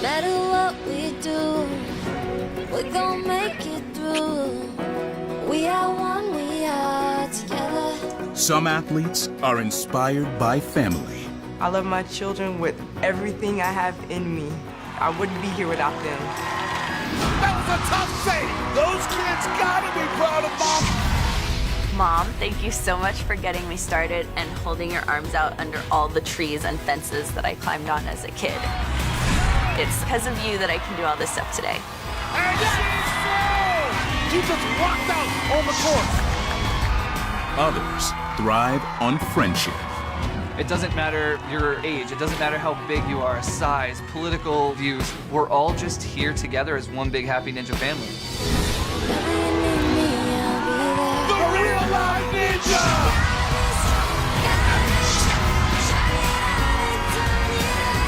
matter what we do, we're gonna make it through. We are one, we are together. Some athletes are inspired by family. I love my children with everything I have in me. I wouldn't be here without them. That was a tough save. Those kids gotta be proud of Mom. Mom, thank you so much for getting me started and holding your arms out under all the trees and fences that I climbed on as a kid. It's because of you that I can do all this stuff today. And she's through! She just walked out on the court. Others thrive on friendship. It doesn't matter your age, it doesn't matter how big you are, size, political views. We're all just here together as one big happy ninja family. The real life ninja!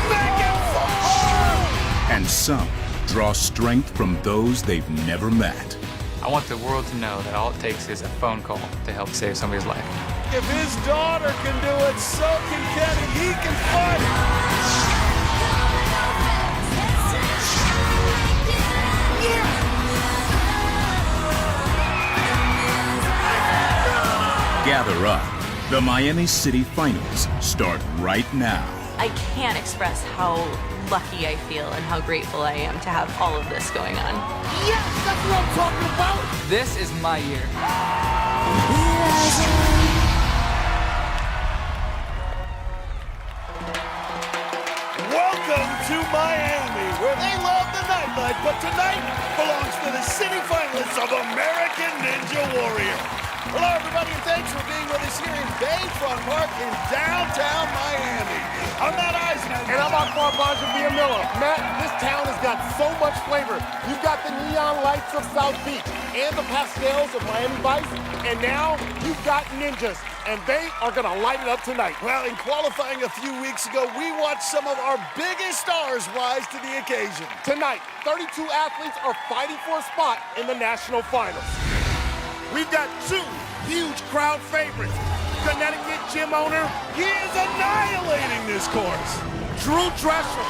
Make it fall! And some draw strength from those they've never met. I want the world to know that all it takes is a phone call to help save somebody's life. If his daughter can do it, so can Kenny. He can fight. Gather up. The Miami City Finals start right now. I can't express how lucky I feel and how grateful I am to have all of this going on. Yes, that's what I'm talking about. This is my year. Welcome to Miami, where they love the nightlife, but tonight belongs to the city finalists of American Ninja Warrior. Hello, everybody, and thanks for being with us here in Bayfront Park in downtown Miami. I'm Matt Eisenhower. And I'm Akbar Baja Miller. Matt, this town has got so much flavor. You've got the neon lights of South Beach and the pastels of Miami Vice, and now you've got ninjas, and they are going to light it up tonight. Well, in qualifying a few weeks ago, we watched some of our biggest stars rise to the occasion. Tonight, 32 athletes are fighting for a spot in the national finals. We've got two huge crowd favorites. Connecticut gym owner, he is annihilating this course. Drew Drescher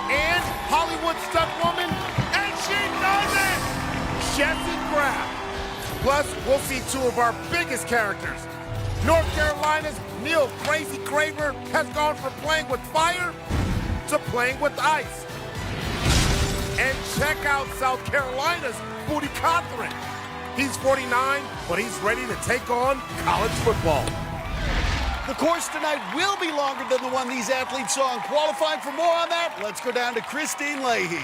and Hollywood stunt woman, And she does it! Jessie Graff. Plus, we'll see two of our biggest characters. North Carolina's Neil Crazy Craver has gone from playing with fire to playing with ice. And check out South Carolina's Booty Cothran. He's 49, but he's ready to take on college football. The course tonight will be longer than the one these athletes saw in qualifying. For more on that, let's go down to Christine Leahy.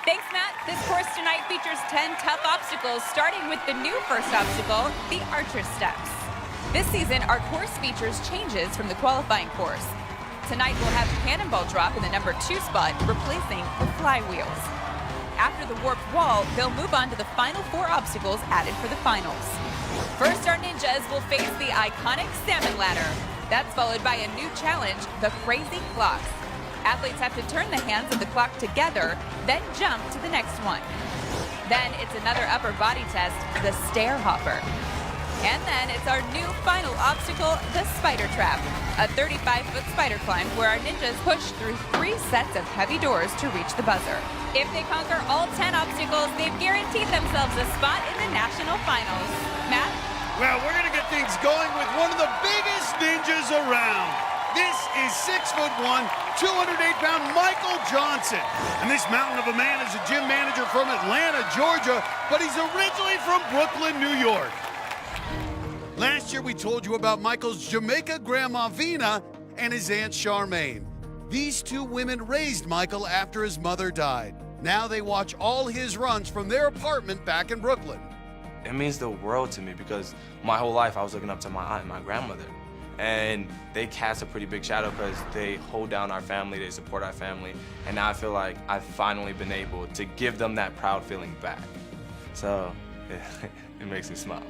Thanks, Matt. This course tonight features 10 tough obstacles, starting with the new first obstacle, the Archer Steps. This season, our course features changes from the qualifying course. Tonight, we'll have Cannonball Drop in the number 2 spot, replacing the flywheels. After the warped wall, they'll move on to the final 4 obstacles added for the finals. First, our ninjas will face the iconic salmon ladder. That's followed by a new challenge, the crazy clocks. Athletes have to turn the hands of the clock together, then jump to the next one. Then it's another upper body test, the stair hopper. And then it's our new final obstacle, the spider trap, a 35-foot spider climb where our ninjas push through 3 sets of heavy doors to reach the buzzer. If they conquer all 10 obstacles, they've guaranteed themselves a spot in the national finals. Matt? Well, we're going to get things going with one of the biggest ninjas around. This is 6'1", 208-pound Michael Johnson. And this mountain of a man is a gym manager from Atlanta, Georgia, but he's originally from Brooklyn, New York. Last year, we told you about Michael's Jamaica grandma, Vina, and his aunt, Charmaine. These two women raised Michael after his mother died. Now they watch all his runs from their apartment back in Brooklyn. It means the world to me because my whole life I was looking up to my aunt and my grandmother. And they cast a pretty big shadow because they hold down our family, they support our family. And now I feel like I've finally been able to give them that proud feeling back. So it makes me smile.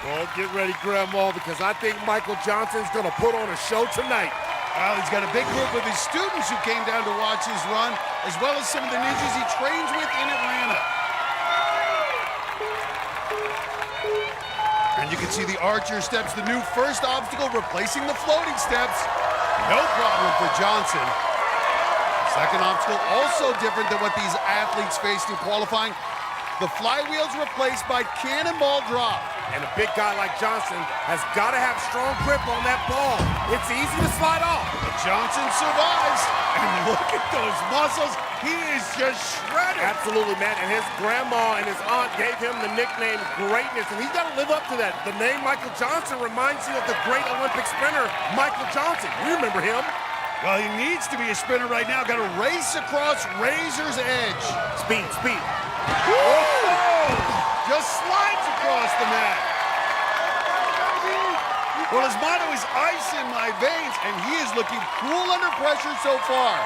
Well, get ready, Grandma, because I think Michael Johnson's going to put on a show tonight. Well, he's got a big group of his students who came down to watch his run, as well as some of the ninjas he trains with in Atlanta. And you can see the Archer Steps, the new first obstacle replacing the floating steps. No problem for Johnson. Second obstacle also different than what these athletes faced in qualifying. The flywheel's replaced by cannonball drop. And a big guy like Johnson has got to have strong grip on that ball. It's easy to slide off. But Johnson survives. And look at those muscles. He is just shredded. Absolutely, man. And his grandma and his aunt gave him the nickname Greatness, and he's got to live up to that. The name Michael Johnson reminds you of the great Olympic sprinter, Michael Johnson. You remember him? Well, he needs to be a sprinter right now. Got to race across Razor's Edge. Speed, speed. Oh! Just slides across the mat. Well, his motto is ice in my veins, and he is looking cool under pressure so far.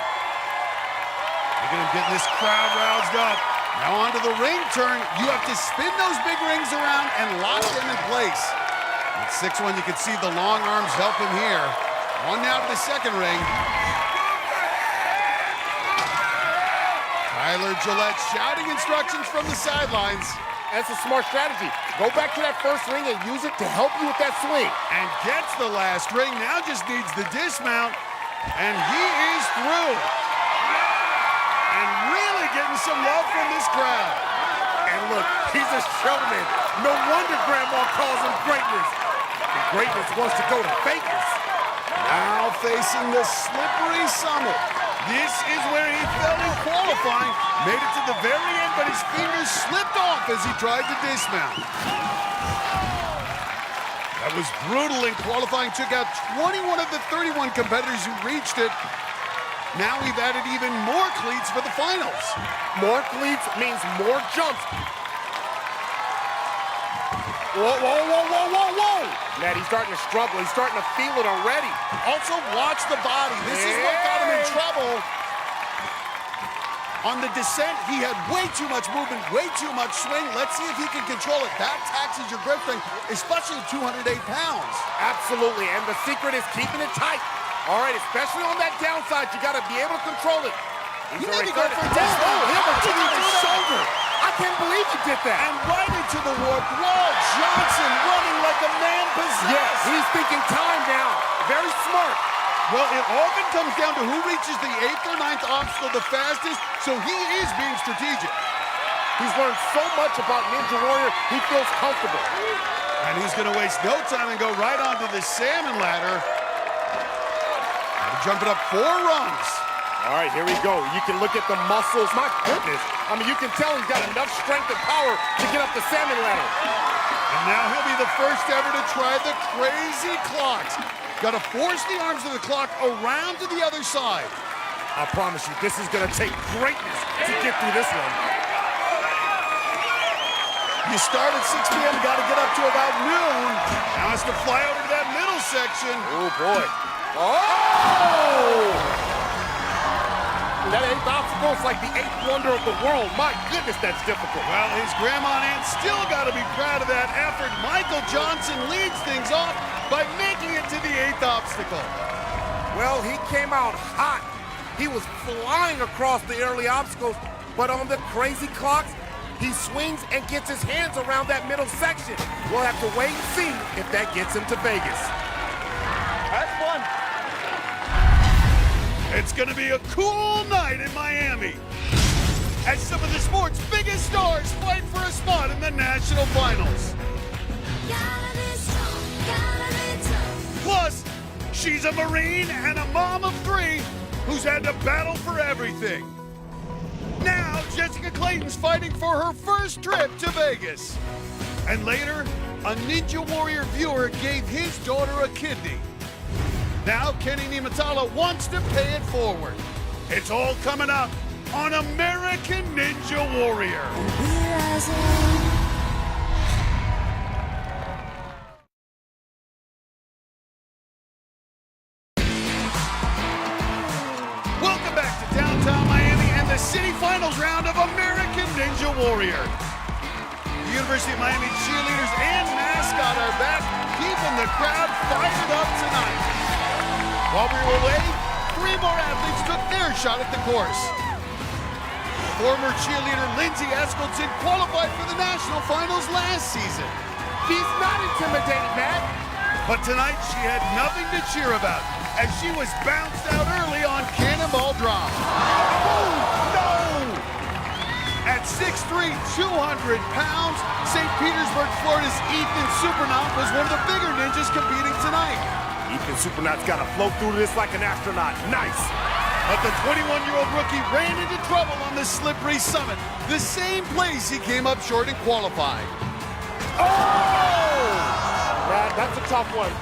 Look at him getting this crowd roused up. Now onto the ring turn. You have to spin those big rings around and lock them in place. At 6'1", you can see the long arms help him here. On now to the second ring. Tyler Gillette shouting instructions from the sidelines. That's a smart strategy. Go back to that first ring and use it to help you with that swing. And gets the last ring, now just needs the dismount. And he is through. And really getting some love from this crowd. And look, he's a showman. No wonder Grandma calls him Greatness. And Greatness wants to go to Vegas. Now facing the slippery summit. This is where he fell in qualifying. Made it to the very end, but his fingers slipped off as he tried to dismount. That was brutal in qualifying. Took out 21 of the 31 competitors who reached it. Now we've added even more cleats for the finals. More cleats means more jumps. Whoa, whoa, whoa, whoa, whoa, whoa! Matt, he's starting to struggle. He's starting to feel it already. Also, watch the body. This is what got him in trouble. On the descent, he had way too much movement, way too much swing. Let's see if he can control it. That taxes your grip strength, especially at 208 pounds. Absolutely, and the secret is keeping it tight. All right, especially on that downside, you got to be able to control it. He may be going for a dismount. Oh, he overturned his shoulder. I can't believe he did that. And right into the warped wall. Johnson running like a man possessed. Yes, he's thinking time now. Very smart. Well, it often comes down to who reaches the 8th or 9th obstacle the fastest, so he is being strategic. He's learned so much about Ninja Warrior, he feels comfortable. And he's going to waste no time and go right onto the salmon ladder. Jump it up 4 rungs. All right, here we go. You can look at the muscles. My goodness. I mean, you can tell he's got enough strength and power to get up the salmon ladder. And now he'll be the first ever to try the crazy clocks. Got to force the arms of the clock around to the other side. I promise you, this is going to take greatness to get through this one. You start at 6 p.m., got to get up to about noon. Now has to fly over to that middle section. Oh, boy. Oh! That 8th obstacle is like the 8th wonder of the world. My goodness, that's difficult. Well, his grandma and aunt still got to be proud of that effort. Michael Johnson leads things off by making it to the 8th obstacle. Well, he came out hot. He was flying across the early obstacles, but on the crazy clocks, he swings and gets his hands around that middle section. We'll have to wait and see if that gets him to Vegas. That's fun. It's going to be a cool night in Miami as some of the sport's biggest stars fight for a spot in the national finals. Gotta be strong, gotta be tough. Plus, she's a Marine and a mom of 3 who's had to battle for everything. Now, Jessica Clayton's fighting for her first trip to Vegas. And later, a Ninja Warrior viewer gave his daughter a kidney. Now, Kenny Nimatala wants to pay it forward. It's all coming up on American Ninja Warrior. We rise up. Welcome back to downtown Miami and the city finals round of American Ninja Warrior. The University of Miami cheerleaders and mascot are back, keeping the crowd fired up tonight. While we were away, 3 more athletes took their shot at the course. Former cheerleader Lindsay Eskildson qualified for the national finals last season. He's not intimidated, Matt. But tonight, she had nothing to cheer about as she was bounced out early on Cannonball Drop. Oh, no! At 6'3", 200 pounds, St. Petersburg, Florida's Ethan Supernaut was one of the bigger ninjas competing tonight. Ethan Supernaut's got to float through this like an astronaut. Nice. But the 21-year-old rookie ran into trouble on the slippery summit, the same place he came up short in qualifying. Oh! That's a tough one.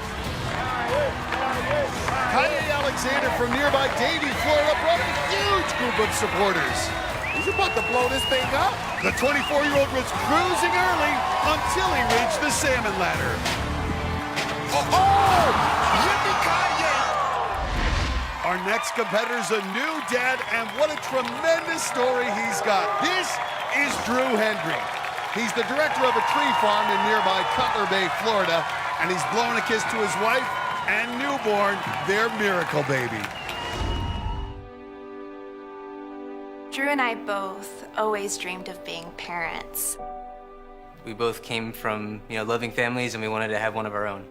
Kanye Alexander from nearby Davie, Florida brought a huge group of supporters. He's about to blow this thing up. The 24-year-old was cruising early until he reached the salmon ladder. Oh! Yippee-ki-yay! Our next competitor's a new dad, and what a tremendous story he's got. This is Drew Hendry. He's the director of a tree farm in nearby Cutler Bay, Florida, and he's blowing a kiss to his wife and newborn, their miracle baby. Drew and I both always dreamed of being parents. We both came from, loving families, and we wanted to have one of our own.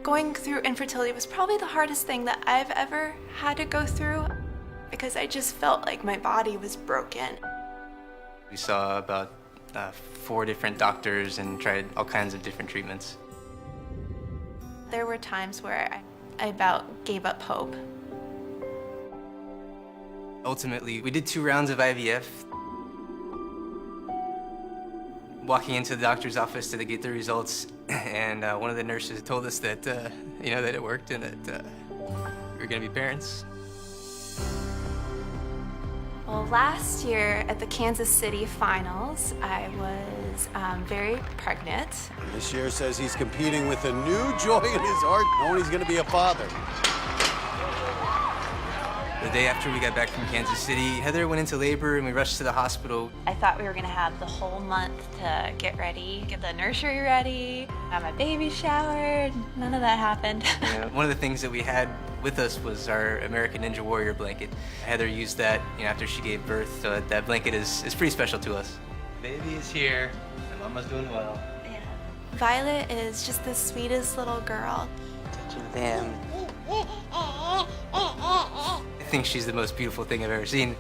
Going through infertility was probably the hardest thing that I've ever had to go through because I just felt like my body was broken. We saw about 4 different doctors and tried all kinds of different treatments. There were times where I about gave up hope. Ultimately, we did 2 rounds of IVF. Walking into the doctor's office to get the results, and one of the nurses told us that, that it worked and that we were gonna be parents. Well, last year at the Kansas City finals, I was very pregnant. This year says he's competing with a new joy in his heart, knowing he's gonna be a father. The day after we got back from Kansas City, Heather went into labor and we rushed to the hospital. I thought we were gonna have the whole month to get ready, get the nursery ready, have my baby showered. None of that happened. One of the things that we had with us was our American Ninja Warrior blanket. Heather used that after she gave birth, so that blanket is pretty special to us. Baby is here, and Mama's doing well. Yeah. Violet is just the sweetest little girl. Touching them. I think she's the most beautiful thing I've ever seen.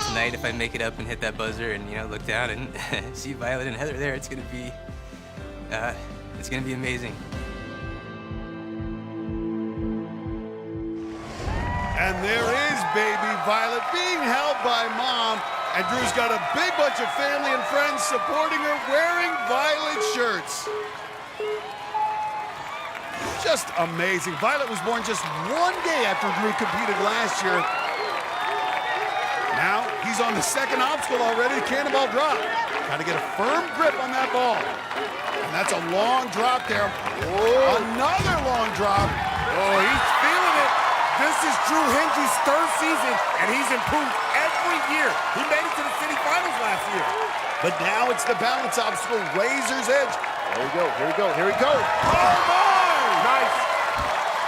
Tonight, if I make it up and hit that buzzer and look down and see Violet and Heather there, it's gonna be amazing. And there is baby Violet being held by mom, and Drew's got a big bunch of family and friends supporting her, wearing Violet shirts. Just amazing. Violet was born just 1 day after Drew competed last year. Now he's on the second obstacle already, the Cannonball Drop. Got to get a firm grip on that ball. And that's a long drop there. Whoa. Another long drop. Oh, he's feeling it. This is Drew Hendry's 3rd season, and he's improved every year. He made it to the city finals last year. But now it's the balance obstacle, Razor's Edge. Here we go, here we go, here we go. Oh, my! Nice.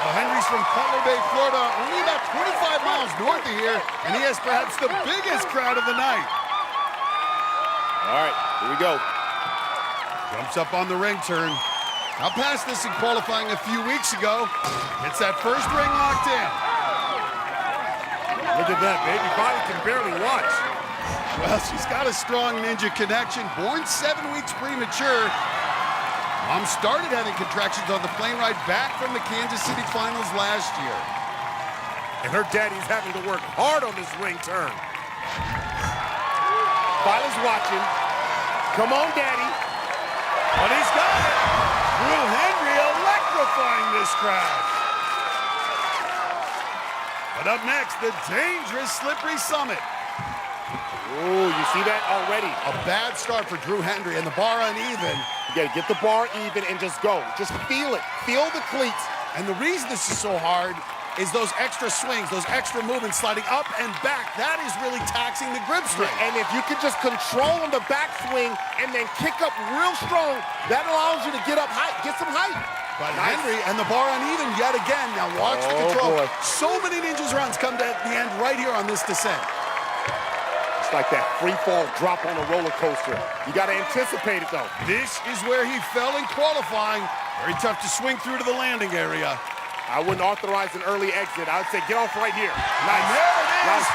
Well, Henry's from Cutler Bay, Florida, only about 25 miles north of here, and he has perhaps the biggest crowd of the night. All right, here we go. Jumps up on the ring turn. Got past this in qualifying a few weeks ago. Hits that first ring locked in. Look at that, baby body can barely watch. Well, she's got a strong ninja connection. Born 7 weeks premature. Mom started having contractions on the plane ride back from the Kansas City finals last year. And her daddy's having to work hard on this ring turn. Violet's watching. Come on, daddy. But he's got it. Drew Hendry electrifying this crowd. But up next, the dangerous slippery summit. Oh, you see that already? A bad start for Drew Hendry, and the bar uneven. You gotta get the bar even and just go. Just feel it. Feel the cleats. And the reason this is so hard is those extra swings, those extra movements, sliding up and back. That is really taxing the grip strength. And if you can just control on the backswing and then kick up real strong, that allows you to get up height, get some height. But nice. Hendry and the bar uneven yet again. Now watch the control. Boy. So many ninjas runs come to the end right here on this descent. like that free fall drop on a roller coaster. You got to anticipate it, though. This is where he fell in qualifying. Very tough to swing through to the landing area. I wouldn't authorize an early exit. I would say get off right here. Nice. And there it is. Nice.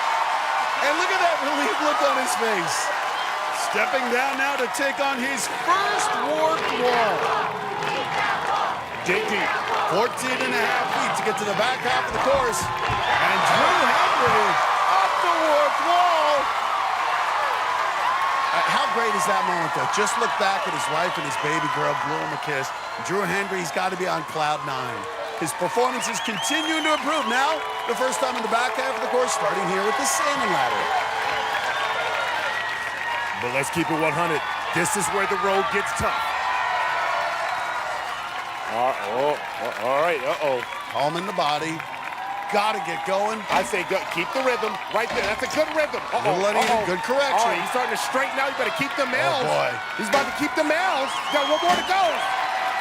And look at that relief look on his face. Stepping down now to take on his first warped wall. JT, 14 and a half feet to get to the back half of the course. And Drew Henry up the warped wall. How great is that moment, though? Just look back at his wife and his baby girl, blew him a kiss. Drew Henry's got to be on cloud 9. His performance is continuing to improve. Now, the first time in the back half of the course, starting here with the salmon ladder. but let's keep it 100. This is where the road gets tough. All right, Calm in the body. Gotta get going. I say go, keep the rhythm right there. That's a good rhythm. Good correction. All right, he's starting to straighten out. You better keep the L's. Oh, boy. He's about to keep the L's. He's got one more to go.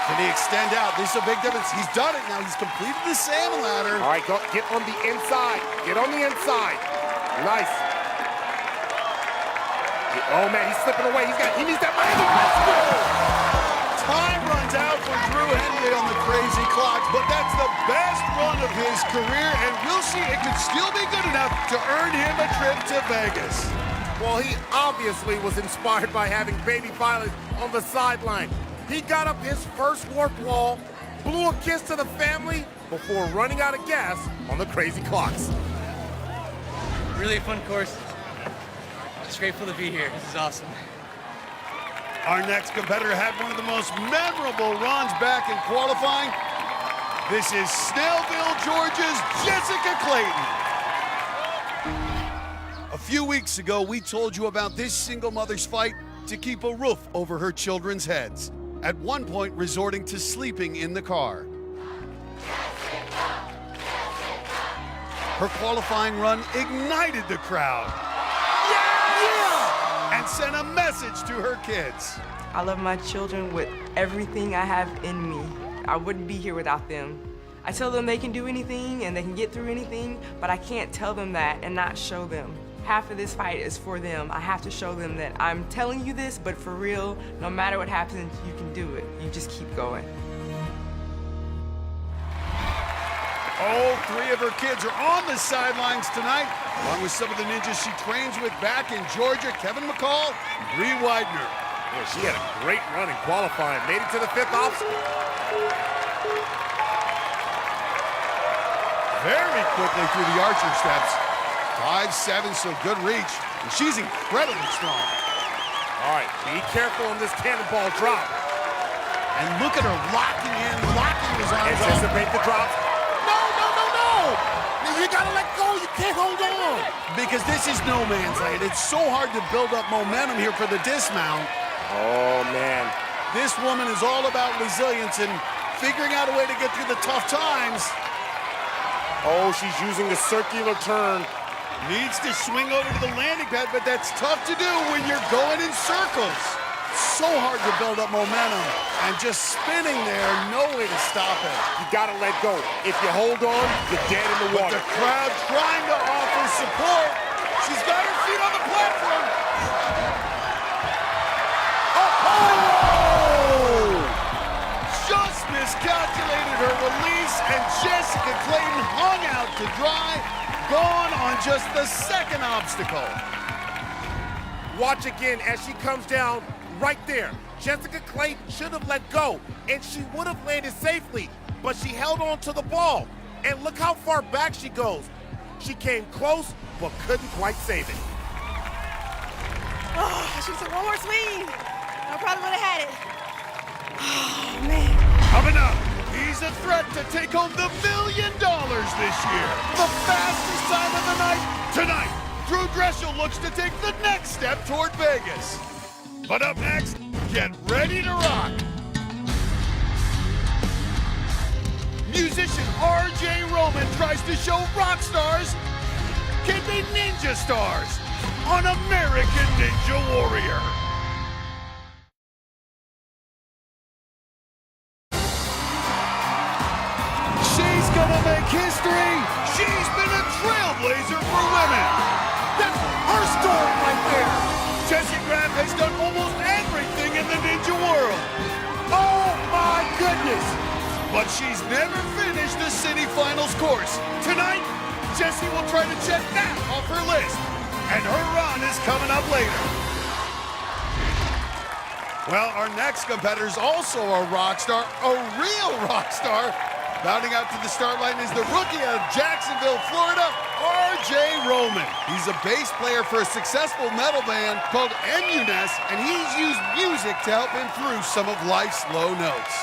Can he extend out? This is a big difference. He's done it now. He's completed the salmon ladder. All right, go, get on the inside. Get on the inside. Nice. Oh, man, he's slipping away. He needs that money. Time runs out for Drew Henry on the crazy clock, but that's the best run of his career, and we'll see it could still be good enough to earn him a trip to Vegas. Well, he obviously was inspired by having baby Violet on the sideline. He got up his first warp wall, blew a kiss to the family before running out of gas on the crazy clocks. Really fun course. Just grateful to be here. This is awesome. Our next competitor had one of the most memorable runs back in qualifying. This is Snellville, Georgia's Jessica Clayton. A few weeks ago, we told you about this single mother's fight to keep a roof over her children's heads, at one point resorting to sleeping in the car. Her qualifying run ignited the crowd. And sent a message to her kids. I love my children with everything I have in me. I wouldn't be here without them. I tell them they can do anything and they can get through anything, but I can't tell them that and not show them. Half of this fight is for them. I have to show them that I'm telling you this, but for real, no matter what happens, you can do it. You just keep going. All three of her kids are on the sidelines tonight, along with some of the ninjas she trains with back in Georgia, Kevin McCall, Bree Widener. Yeah, she had a great run in qualifying. Made it to the 5th obstacle. Very quickly through the archer steps. 5'7", so good reach. And she's incredibly strong. All right, be careful on this cannonball drop. And look at her locking his arms up. Anticipate the drop. You gotta let go, you can't hold on. Because this is no man's land. It's so hard to build up momentum here for the dismount. Oh, man. This woman is all about resilience and figuring out a way to get through the tough times. Oh, she's using the circular turn. Needs to swing over to the landing pad, but that's tough to do when you're going in circles. So hard to build up momentum, and just spinning there, no way to stop it. You gotta let go. If you hold on, you're dead in the water. The crowd trying to offer support. She's got her feet on the platform. Oh! Just miscalculated her release, and Jessica Clayton hung out to dry, gone on just the second obstacle. Watch again as she comes down. Right there, Jessica Clayton should have let go, and she would have landed safely, but she held on to the ball. And look how far back she goes. She came close, but couldn't quite save it. Oh, she took one more swing. I probably would have had it. Oh, man. Coming up, he's a threat to take home the $1 million this year. The fastest time of the night. Tonight, Drew Dressel looks to take the next step toward Vegas. But up next, get ready to rock. Musician R.J. Roman tries to show rock stars can be ninja stars on American Ninja Warrior. She's gonna make history. She's been a trailblazer for women. That's her story right there. Jessie Graff has done almost everything in the ninja world. Oh my goodness. But she's never finished the city finals course. Tonight, Jessie will try to check that off her list. And her run is coming up later. Well, our next competitor is also a rock star, a real rock star. Bounding out to the start line is the rookie out of Jacksonville, Florida, R.J. Roman. He's a bass player for a successful metal band called ep09, and he's used music to help him through some of life's low notes.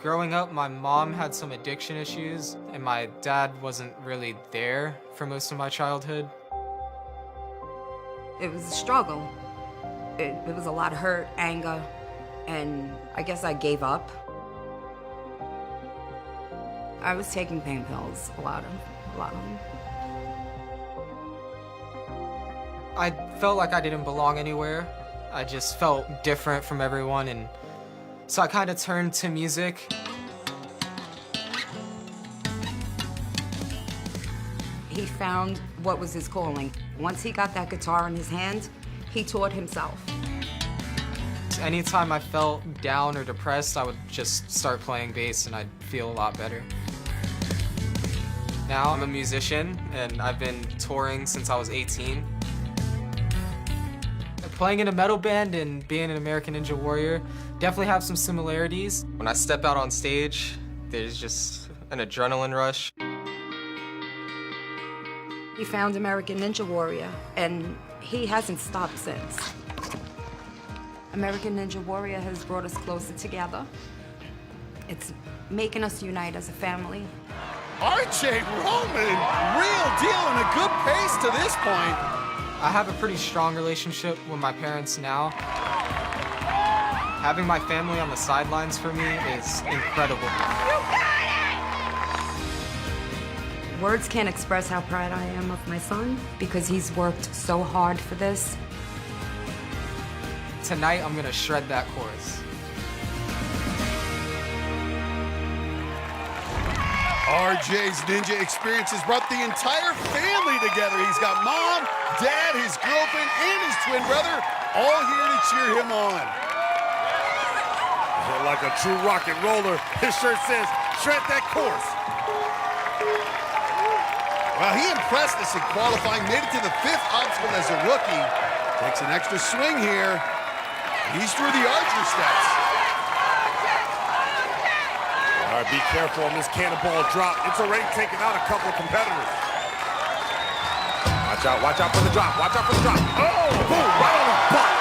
Growing up, my mom had some addiction issues, and my dad wasn't really there for most of my childhood. It was a struggle. It was a lot of hurt, anger, and I guess I gave up. I was taking pain pills, a lot of them. I felt like I didn't belong anywhere. I just felt different from everyone, and so I kind of turned to music. He found what was his calling. Once he got that guitar in his hand, he taught himself. Anytime I felt down or depressed, I would just start playing bass and I'd feel a lot better. Now I'm a musician and I've been touring since I was 18. Playing in a metal band and being an American Ninja Warrior definitely have some similarities. When I step out on stage, there's just an adrenaline rush. He found American Ninja Warrior, and he hasn't stopped since. American Ninja Warrior has brought us closer together. It's making us unite as a family. R.J. Roman, real deal and a good pace to this point. I have a pretty strong relationship with my parents now. Having my family on the sidelines for me is incredible. Words can't express how proud I am of my son because he's worked so hard for this. Tonight, I'm gonna shred that chorus. RJ's ninja experience has brought the entire family together. He's got mom, dad, his girlfriend, and his twin brother all here to cheer him on. Like a true rock and roller, his shirt says, shred that course. Well, he impressed us in qualifying, made it to the 5th obstacle as a rookie. Takes an extra swing here. He's through the archer steps. All right, be careful on this cannonball drop. It's already taken out a couple of competitors. Watch out for the drop. Watch out for the drop. Oh, boom, right on the butt.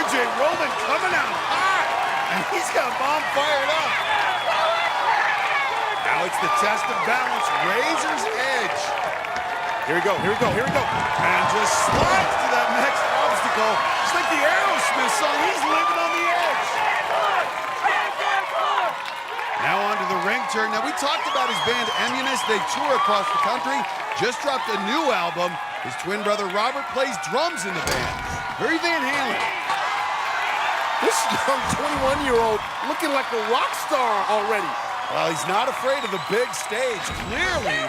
R.J. Roman coming out hot, and he's got mom fired up. Now it's the test of balance, razor's edge. Here we go. And just slides to that next obstacle. It's like the Aerosmith song, he's living on the edge. Now onto the ring turn. Now we talked about his band ep09. They tour across the country. Just dropped a new album. His twin brother Robert plays drums in the band. Barry Van Halen. This young 21-year-old looking like a rock star already. Well, he's not afraid of the big stage, clearly.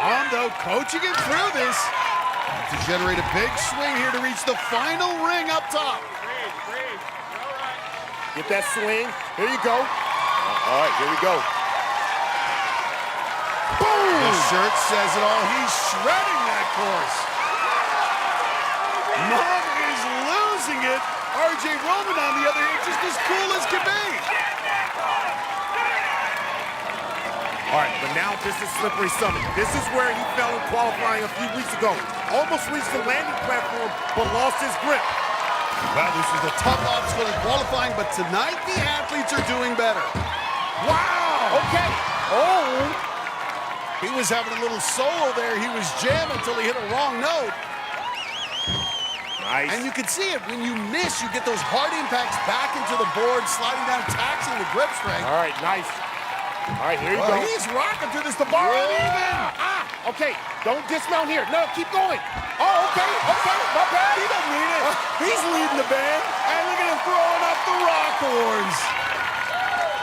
Mom, though, coaching him through this to generate a big swing here to reach the final ring up top. Get that swing. Here you go. All right, here we go. Boom! The shirt says it all. He's shredding that course. Mom is losing it. R.J. Roman, on the other hand, just as cool as can be. All right, but now this is Slippery Summit. This is where he fell in qualifying a few weeks ago. Almost reached the landing platform, but lost his grip. Well, this was a tough obstacle in qualifying, but tonight the athletes are doing better. Wow! Okay. Oh! He was having a little solo there. He was jamming until he hit a wrong note. Nice. And you can see it. When you miss, you get those hard impacts back into the board, sliding down, taxing the grip strength. All right, nice. All right, here you go. He's rocking through this. The bar uneven. Okay, don't dismount here. No, keep going. Oh, okay, my bad. He don't need it. He's leading the band. And look at him throwing up the rock horns.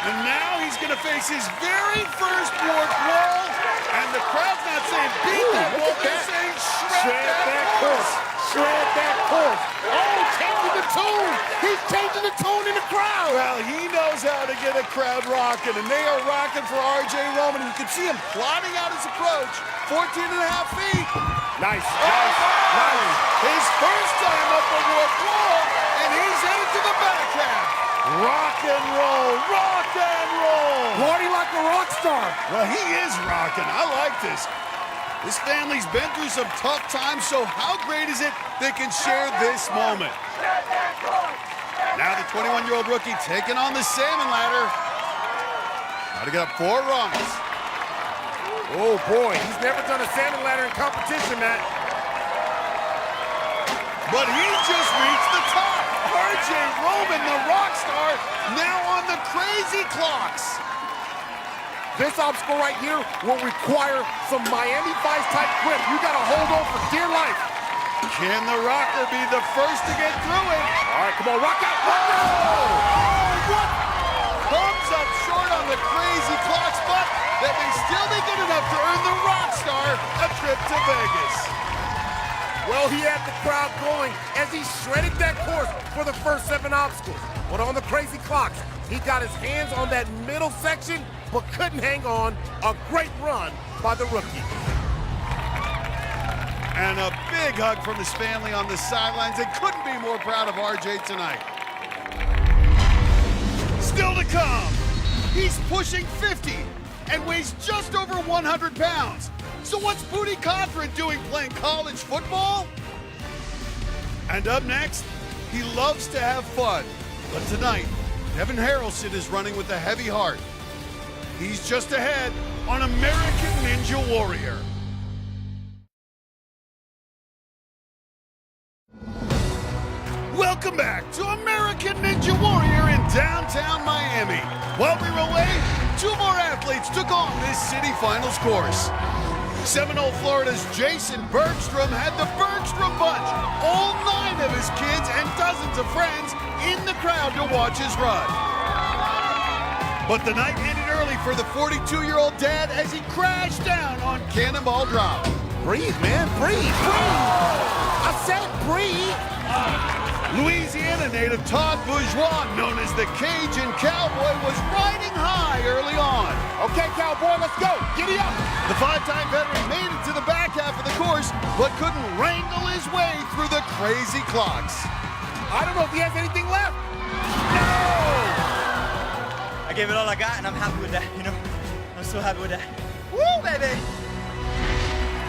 And now he's going to face his very first warp wall. And the crowd's not saying beat that wall, they're saying shred that course. Shred that course. Oh, changing the tune. He's changing the tune in the crowd. Well, he knows how to get a crowd rocking, and they are rocking for R.J. Roman. You can see him plotting out his approach. 14 and a half feet. Nice, nice. His first time up the warp wall, and he's headed to the back half. Rock and roll, rock and roll. Party like a rock star. Well, he is rocking. I like this. This family's been through some tough times, so how great is it they can share this moment? Now the 21-year-old rookie taking on the salmon ladder. Got to get up 4 rungs. Oh boy, he's never done a salmon ladder in competition, Matt. But he just reached the top. R.J. Roman, the rock star, now on the crazy clocks. This obstacle right here will require some Miami Vice type grip. You gotta hold on for dear life. Can the rocker be the first to get through it? All right, come on, rock out, rock out! Oh, what? Comes up short on the crazy clocks, but that may still be good enough to earn the rock star a trip to Vegas. Well, he had the crowd going as he shredded that course for the first 7 obstacles. But on the crazy clocks, he got his hands on that middle section, but couldn't hang on. A great run by the rookie. And a big hug from his family on the sidelines. They couldn't be more proud of RJ tonight. Still to come, he's pushing 50 and weighs just over 100 pounds. So what's Booty Confident doing playing college football? And up next, he loves to have fun. But tonight, Devin Harrelson is running with a heavy heart. He's just ahead on American Ninja Warrior. Welcome back to American Ninja Warrior in downtown Miami. While we were away, 2 more athletes took on this city finals course. Seminole, Florida's Jason Bergstrom had the Bergstrom Bunch, all 9 of his kids and dozens of friends in the crowd to watch his run. But the night ended early for the 42-year-old dad as he crashed down on Cannonball Drop. Breathe, man, breathe, breathe. I said breathe. Louisiana native Todd Bourgeois, known as the Cajun Cowboy, was riding high early on. Okay, Cowboy, let's go. Giddy up. The 5-time veteran made it to the back half of the course, but couldn't wrangle his way through the crazy clocks. I don't know if he has anything left. No! I gave it all I got, and I'm happy with that, you know? I'm so happy with that. Woo, baby!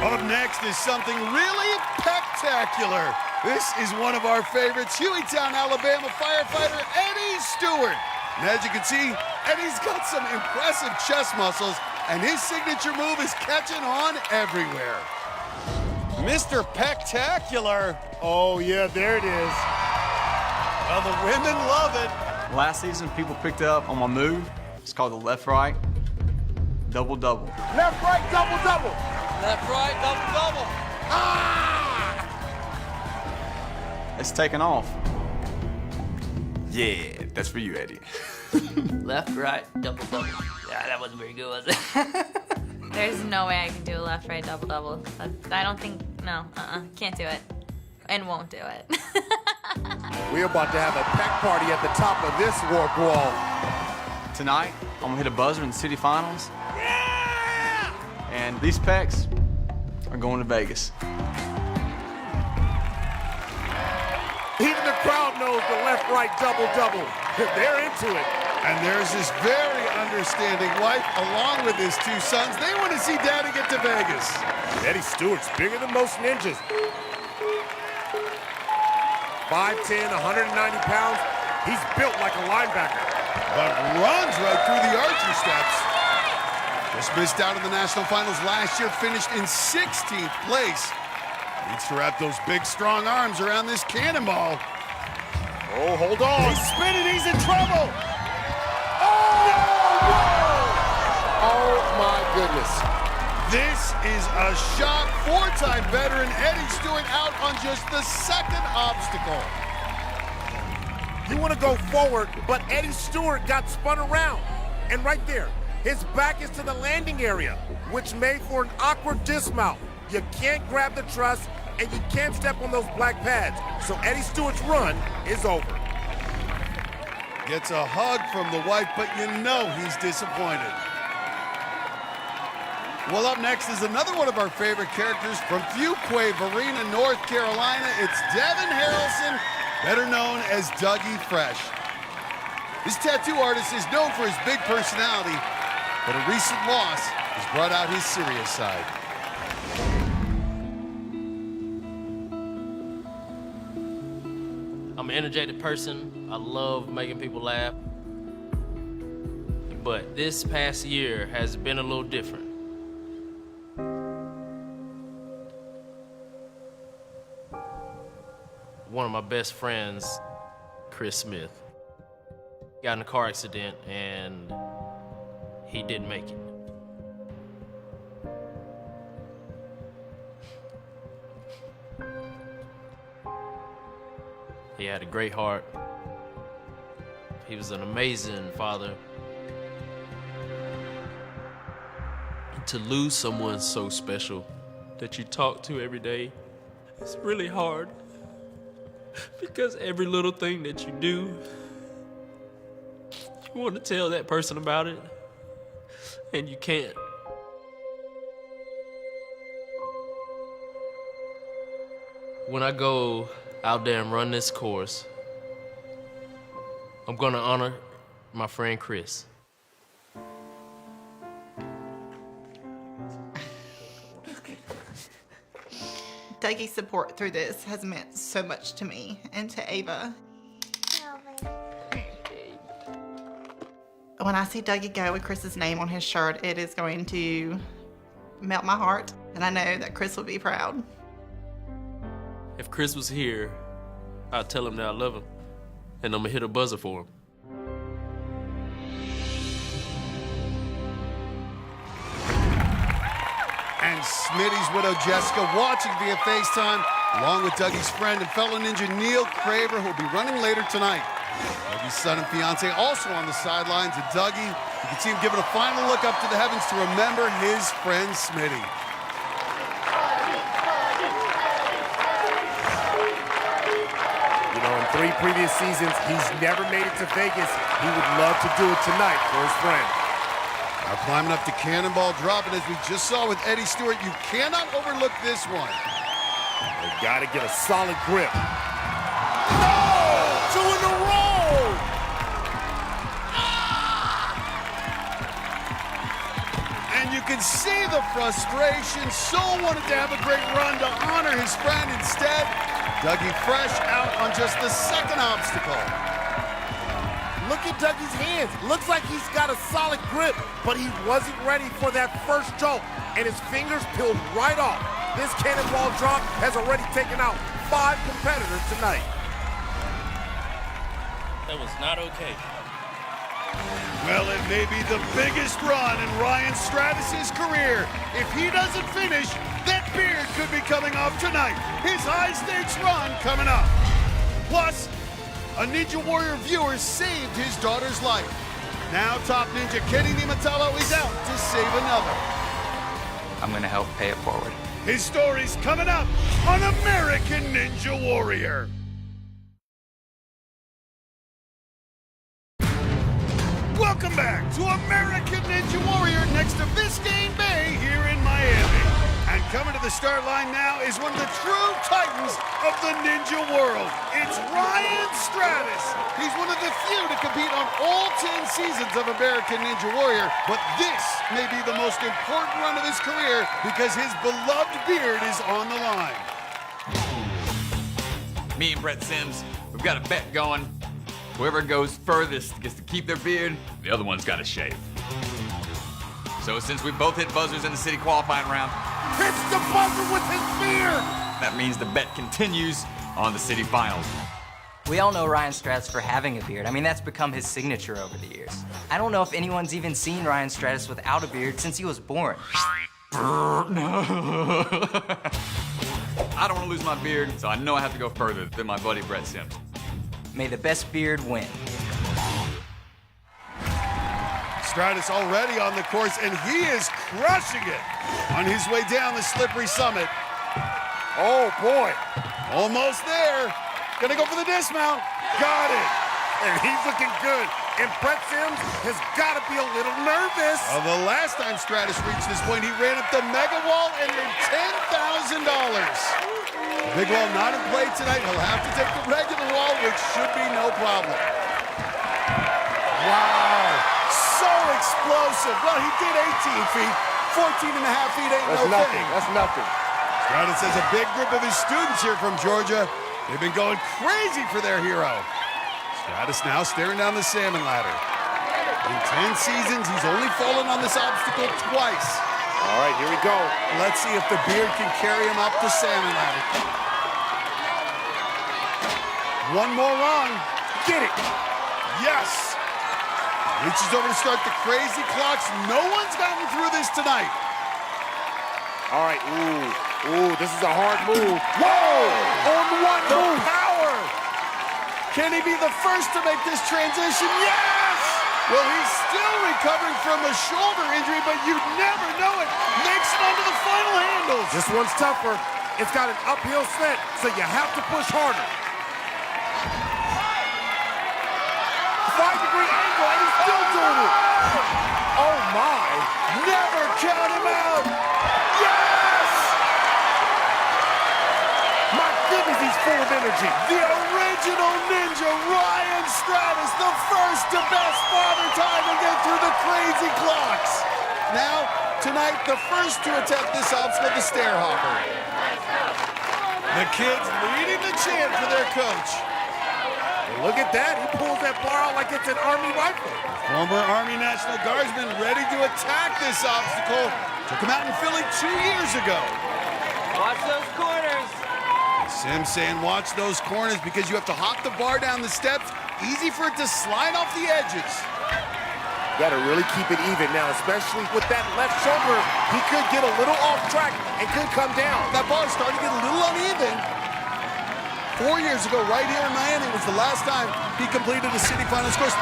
Up next is something really spectacular. This is one of our favorites, Hueytown, Alabama firefighter Eddie Stewart. And as you can see, Eddie's got some impressive chest muscles, and his signature move is catching on everywhere. Mr. Pectacular. Oh, yeah, there it is. Well, the women love it. Last season, people picked up on my move. It's called the left-right double-double. Left-right double-double. Left-right double-double. Ah! It's taken off. Yeah, that's for you, Eddie. Left, right, double-double. Yeah, that wasn't very good, was it? There's no way I can do a left-right double-double. I don't think, no, can't do it. And won't do it. We're about to have a pack party at the top of this warp wall. Tonight, I'm gonna hit a buzzer in the city finals. Yeah! And these pecs are going to Vegas. Even the crowd knows the left-right double-double. They're into it. And there's this very understanding wife along with his 2 sons. They want to see Daddy get to Vegas. Eddie Stewart's bigger than most ninjas. 5'10", 190 pounds. He's built like a linebacker. But runs right through the archer steps. Just missed out in the national finals last year, finished in 16th place. Needs to wrap those big, strong arms around this cannonball. Oh, hold on. He's spinning, he's in trouble. Oh! Oh, my goodness. This is a shock. 4-time veteran Eddie Stewart out on just the 2nd obstacle. You want to go forward, but Eddie Stewart got spun around. And right there, his back is to the landing area, which made for an awkward dismount. You can't grab the truss, and you can't step on those black pads. So Eddie Stewart's run is over. Gets a hug from the wife, but you know he's disappointed. Well, up next is another one of our favorite characters from Fuquay, Varina, North Carolina. It's Devin Harrelson, better known as Dougie Fresh. This tattoo artist is known for his big personality, but a recent loss has brought out his serious side. I'm an energetic person. I love making people laugh. But this past year has been a little different. One of my best friends, Chris Smith, got in a car accident and he didn't make it. He had a great heart. He was an amazing father. To lose someone so special that you talk to every day, it's really hard. Because every little thing that you do, you want to tell that person about it, and you can't. When I go out there and run this course, I'm gonna honor my friend Chris. Dougie's support through this has meant so much to me and to Ava. When I see Dougie go with Chris's name on his shirt, it is going to melt my heart, and I know that Chris will be proud. If Chris was here, I'd tell him that I love him, and I'm gonna hit a buzzer for him. And Smitty's widow Jessica watching via FaceTime, along with Dougie's friend and fellow ninja Neil Craver, who will be running later tonight. Dougie's son and fiance also on the sidelines, and Dougie, you can see him giving a final look up to the heavens to remember his friend Smitty. You know, in 3 previous seasons, he's never made it to Vegas. He would love to do it tonight for his friend. Now climbing up to Cannonball Drop, and as we just saw with Eddie Stewart, you cannot overlook this one. They got to get a solid grip. No! 2 in a row! And you can see the frustration. So wanted to have a great run to honor his friend. Instead, Dougie Fresh out on just the second obstacle. Look at Dougie's hands. Looks like he's got a solid grip, but he wasn't ready for that first jolt, and his fingers peeled right off. This cannonball drop has already taken out 5 competitors tonight. That was not okay. Well, it may be the biggest run in Ryan Stratus's career. If he doesn't finish, that beard could be coming off tonight. His high-stakes run coming up. Plus, a Ninja Warrior viewer saved his daughter's life. Now top ninja Kenny Niematello is out to save another. I'm gonna help pay it forward. His story's coming up on American Ninja Warrior. Welcome back to American Ninja Warrior next to Biscayne Bay here in Miami. And coming to the start line now is one of the true titans of the ninja world. It's Ryan Stratus. He's one of the few to compete on all 10 seasons of American Ninja Warrior, but this may be the most important run of his career because his beloved beard is on the line. Me and Brett Sims, we've got a bet going. Whoever goes furthest gets to keep their beard, the other one's got to shave. So since we both hit buzzers in the city qualifying round, hits the buzzer with his beard! That means the bet continues on the city finals. We all know Ryan Stratus for having a beard. I mean, that's become his signature over the years. I don't know if anyone's even seen Ryan Stratus without a beard since he was born. No. I don't want to lose my beard, so I know I have to go further than my buddy Brett Sims. May the best beard win. Stratus already on the course, and he is crushing it on his way down the slippery summit. Oh, boy. Almost there. Gonna go for the dismount. Got it. And he's looking good. And Brett Sims has got to be a little nervous. The last time Stratus reached this point, he ran up the mega wall and earned $10,000. The big wall not in play tonight. He'll have to take the regular wall, which should be no problem. Wow. So explosive. Well, he did 18 feet. 14 and a half feet ain't That's no nothing. thing. That's nothing. Stratus has a big group of his students here from Georgia. They've been going crazy for their hero. Stratus now staring down the salmon ladder. In 10 seasons, he's only fallen on this obstacle twice. All right, here we go. Let's see if the beard can carry him up the salmon ladder. One more run. Get it. Yes. Reaches over to start the crazy clocks. No one's gotten through this tonight. All right, ooh, this is a hard move. Whoa! On one move. Power. Can he be the first to make this transition? Yes! Well, he's still recovering from a shoulder injury, but you never know it. Makes it onto the final handles. This one's tougher. It's got an uphill slant, so you have to push harder. 5-degree angle, and he's still doing it. Oh, my. Never count him out. Yes! My goodness, he's full of energy. The original ninja, Ryan Stratus, the first to best father time to get through the crazy clocks. Now, tonight, the first to attempt this obstacle, the stair hopper. The kids leading the chant for their coach. Look at that. He pulls that bar out like it's an Army rifle. Former Army National Guardsman ready to attack this obstacle. Took him out in Philly 2 years ago. Watch those corners. Sims saying watch those corners because you have to hop the bar down the steps. Easy for it to slide off the edges. Got to really keep it even now, especially with that left shoulder. He could get a little off track and could come down. That bar's starting to get a little uneven. 4 years ago, right here in Miami, was the last time he completed a city finals course.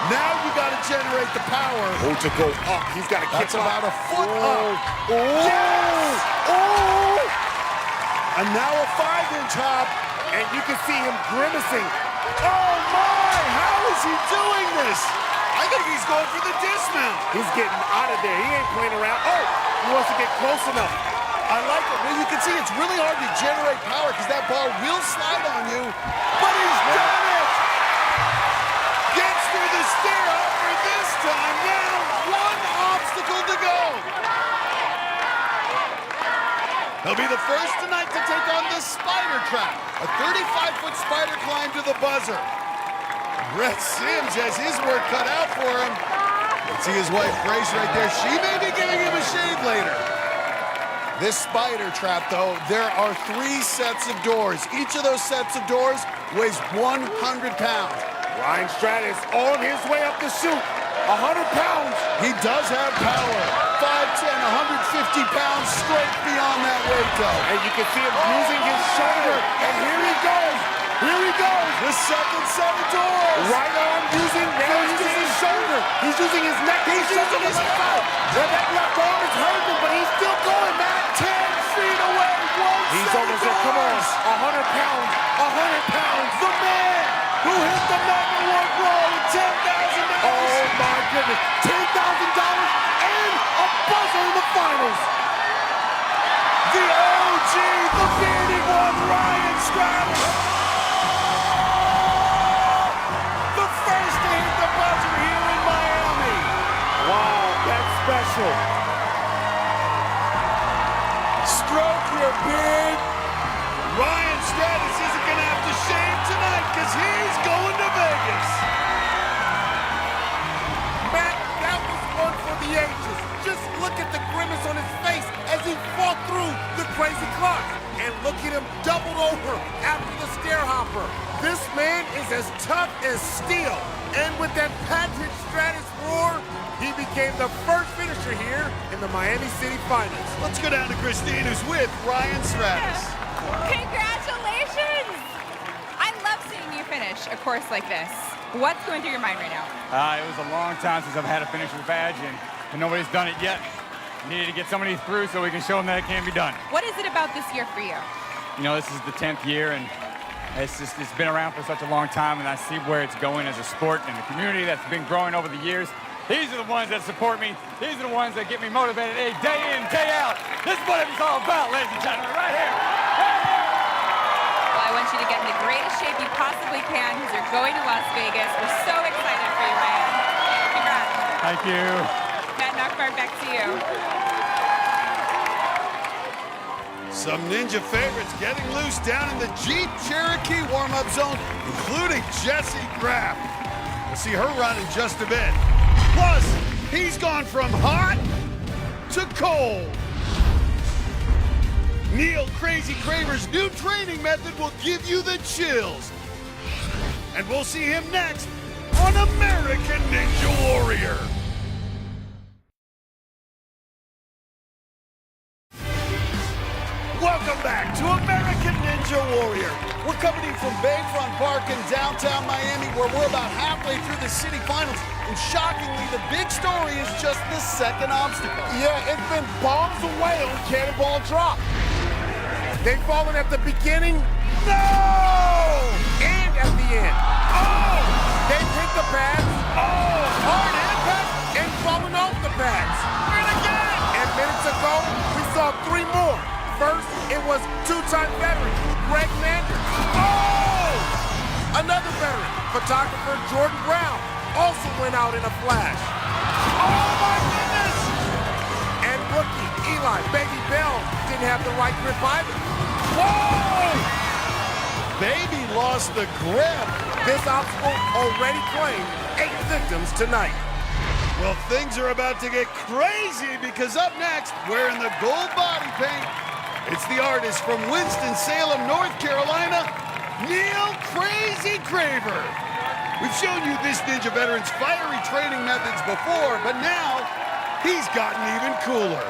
Now you got to generate the power. Oh, to go up. He's got to kick That's about a foot up. Oh! Yes! Oh! And now a 5-inch hop. And you can see him grimacing. Oh my! How is he doing this? I think he's going for the dismount. He's getting out of there. He ain't playing around. Oh! He wants to get close enough. I like it. Well, you can see it's really hard to generate power because that bar will slide on you. But he's done it! Gets through the stair hopper this time. Now one obstacle to go. He'll be the first tonight to take on the spider trap, a 35-foot spider climb to the buzzer. Brett Sims has his work cut out for him. Let's see his wife Grace right there. She may be giving him a shave later. This spider trap, though, there are 3 sets of doors. Each of those sets of doors weighs 100 pounds. Ryan Stratus on his way up the chute. 100 pounds. He does have power. 5'10", 150 pounds straight beyond that weight, though. And you can see him using his shoulder. And here he goes. Here he goes. The second set of doors. Right arm using, now he's using his shoulder. He's using his neck. He's using his foot. Well, that left arm is hurting, but he's still going, man. 10 feet away. He's almost there. Come on. 100 pounds. 100 pounds. The man who hit the mega warp roll with $10,000. Oh, my goodness. $10,000 and a buzzer in the finals. The OG, the bearded one, Ryan Stratus. The first to hit the buzzer here in Miami. Wow, that's special. Stroke your beard. Ryan Stratus isn't going to have to shave tonight because he's going to Vegas. Matt, that was one for the ages. Just look at the grimace on his face as he fought through the crazy clock. And look at him doubled over after the stair hopper. This man is as tough as steel. And with that patented Stratus roar, he became the first finisher here in the Miami City Finals. Let's go down to Christine, who's with Ryan Stratus. Congratulations! I love seeing you finish a course like this. What's going through your mind right now? It was a long time since I've had a finisher's badge, and nobody's done it yet. Needed to get some of these through so we can show them that it can be done. What is it about this year for you? You know, this is the 10th year, and it's been around for such a long time, and I see where it's going as a sport and the community that's been growing over the years. These are the ones that support me. These are the ones that get me motivated day in, day out. This is what it's all about, ladies and gentlemen, right here. Well, I want you to get in the greatest shape you possibly can because you're going to Las Vegas. We're so excited for you, Ryan. Congrats. Thank you. Matt Nockbar, back to you. Some Ninja favorites getting loose down in the Jeep Cherokee warm-up zone, including Jesse Graff. We'll see her run in just a bit. Plus, he's gone from hot to cold. Neil Crazy Craver's new training method will give you the chills. And we'll see him next on American Ninja Warrior. Welcome back to American Ninja Warrior. We're coming in from Bayfront Park in downtown Miami, where we're about halfway through the city finals. And shockingly, the big story is just the second obstacle. Yeah, it's been bombs away on Cannonball Drop. They've fallen at the beginning. No! And at the end. Oh! They've hit the pads. Oh! Hard impact and fallen off the pads. And again! And minutes ago, we saw 3 more. First, it was 2-time veteran Greg Mander. Oh! Another veteran, photographer Jordan Brown, also went out in a flash. Oh my goodness! And rookie Eli Baby Bell didn't have the right grip either. Whoa! Baby lost the grip. This obstacle already claimed 8 victims tonight. Well, things are about to get crazy because up next, wearing the gold body paint, it's the artist from Winston-Salem, North Carolina, Neil Crazy Craver. We've shown you this Ninja veteran's fiery training methods before, but now he's gotten even cooler.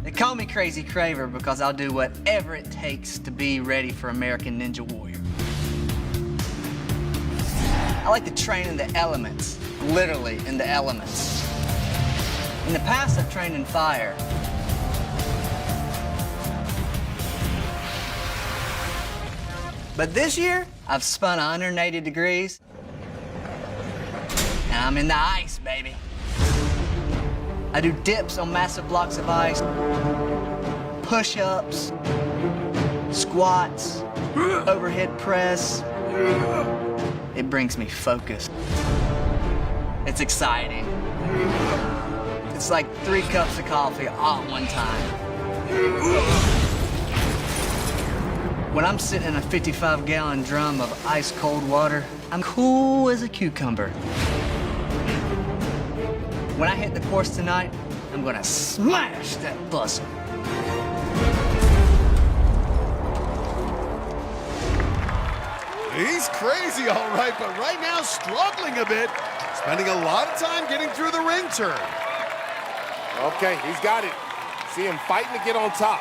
They call me Crazy Craver because I'll do whatever it takes to be ready for American Ninja Warrior. I like to train in the elements, literally in the elements. In the past, I've trained in fire. But this year, I've spun 180 degrees, and I'm in the ice, baby. I do dips on massive blocks of ice, push-ups, squats, overhead press. It brings me focus. It's exciting. It's like 3 cups of coffee all at one time. When I'm sitting in a 55-gallon drum of ice-cold water, I'm cool as a cucumber. When I hit the course tonight, I'm gonna smash that buzzer. He's crazy, all right, but right now struggling a bit, spending a lot of time getting through the ring turn. Okay, he's got it. See him fighting to get on top.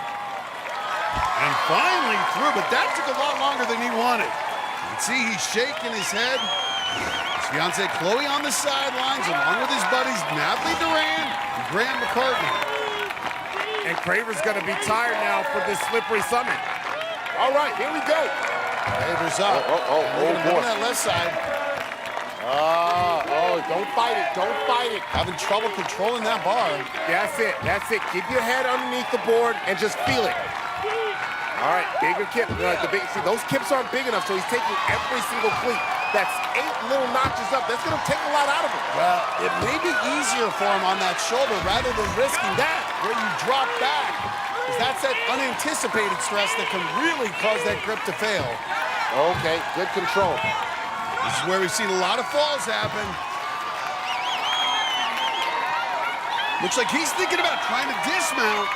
And finally through, but that took a lot longer than he wanted. You can see he's shaking his head. His fiancée Chloe on the sidelines, along with his buddies Natalie Duran and Graham McCartney. And Craver's gonna be tired now for this slippery summit. All right, here we go. Craver's up. Oh boy. On that left side. Don't fight it, don't fight it. Having trouble controlling that bar. That's it. Keep your head underneath the board and just feel it. All right, bigger kip. See, those kips aren't big enough, so he's taking every single cleat. That's 8 little notches up. That's gonna take a lot out of him. Well, it may be easier for him on that shoulder rather than risking that, where you drop back. Because that's that unanticipated stress that can really cause that grip to fail. Okay, good control. This is where we've seen a lot of falls happen. Looks like he's thinking about trying to dismount.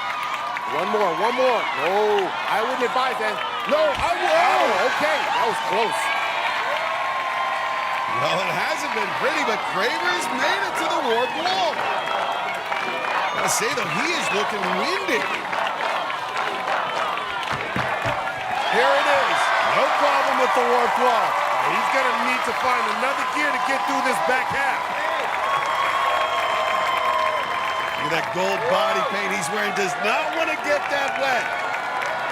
One more. No, I wouldn't advise that. No, I would. Oh, okay, that was close. Well, it hasn't been pretty, but Craver's made it to the warp wall. Gotta say, though, he is looking windy. Here it is. No problem with with the warp wall. He's going to need to find another gear to get through this back half. Look at that gold body paint he's wearing. Does not want to get that wet.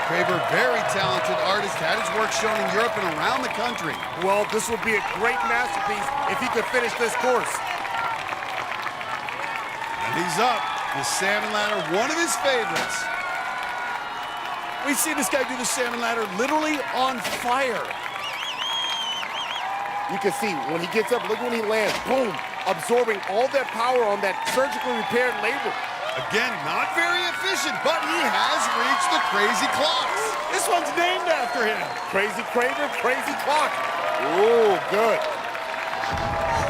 Craver, very talented artist, had his work shown in Europe and around the country. Well, this would be a great masterpiece if he could finish this course. And he's up. The salmon ladder, one of his favorites. We see this guy do the salmon ladder literally on fire. You can see when he gets up, look when he lands, boom, absorbing all that power on that surgically repaired label. Again, not very efficient, but he has reached the crazy clocks. This one's named after him. Crazy Craver, crazy clock. Ooh, good.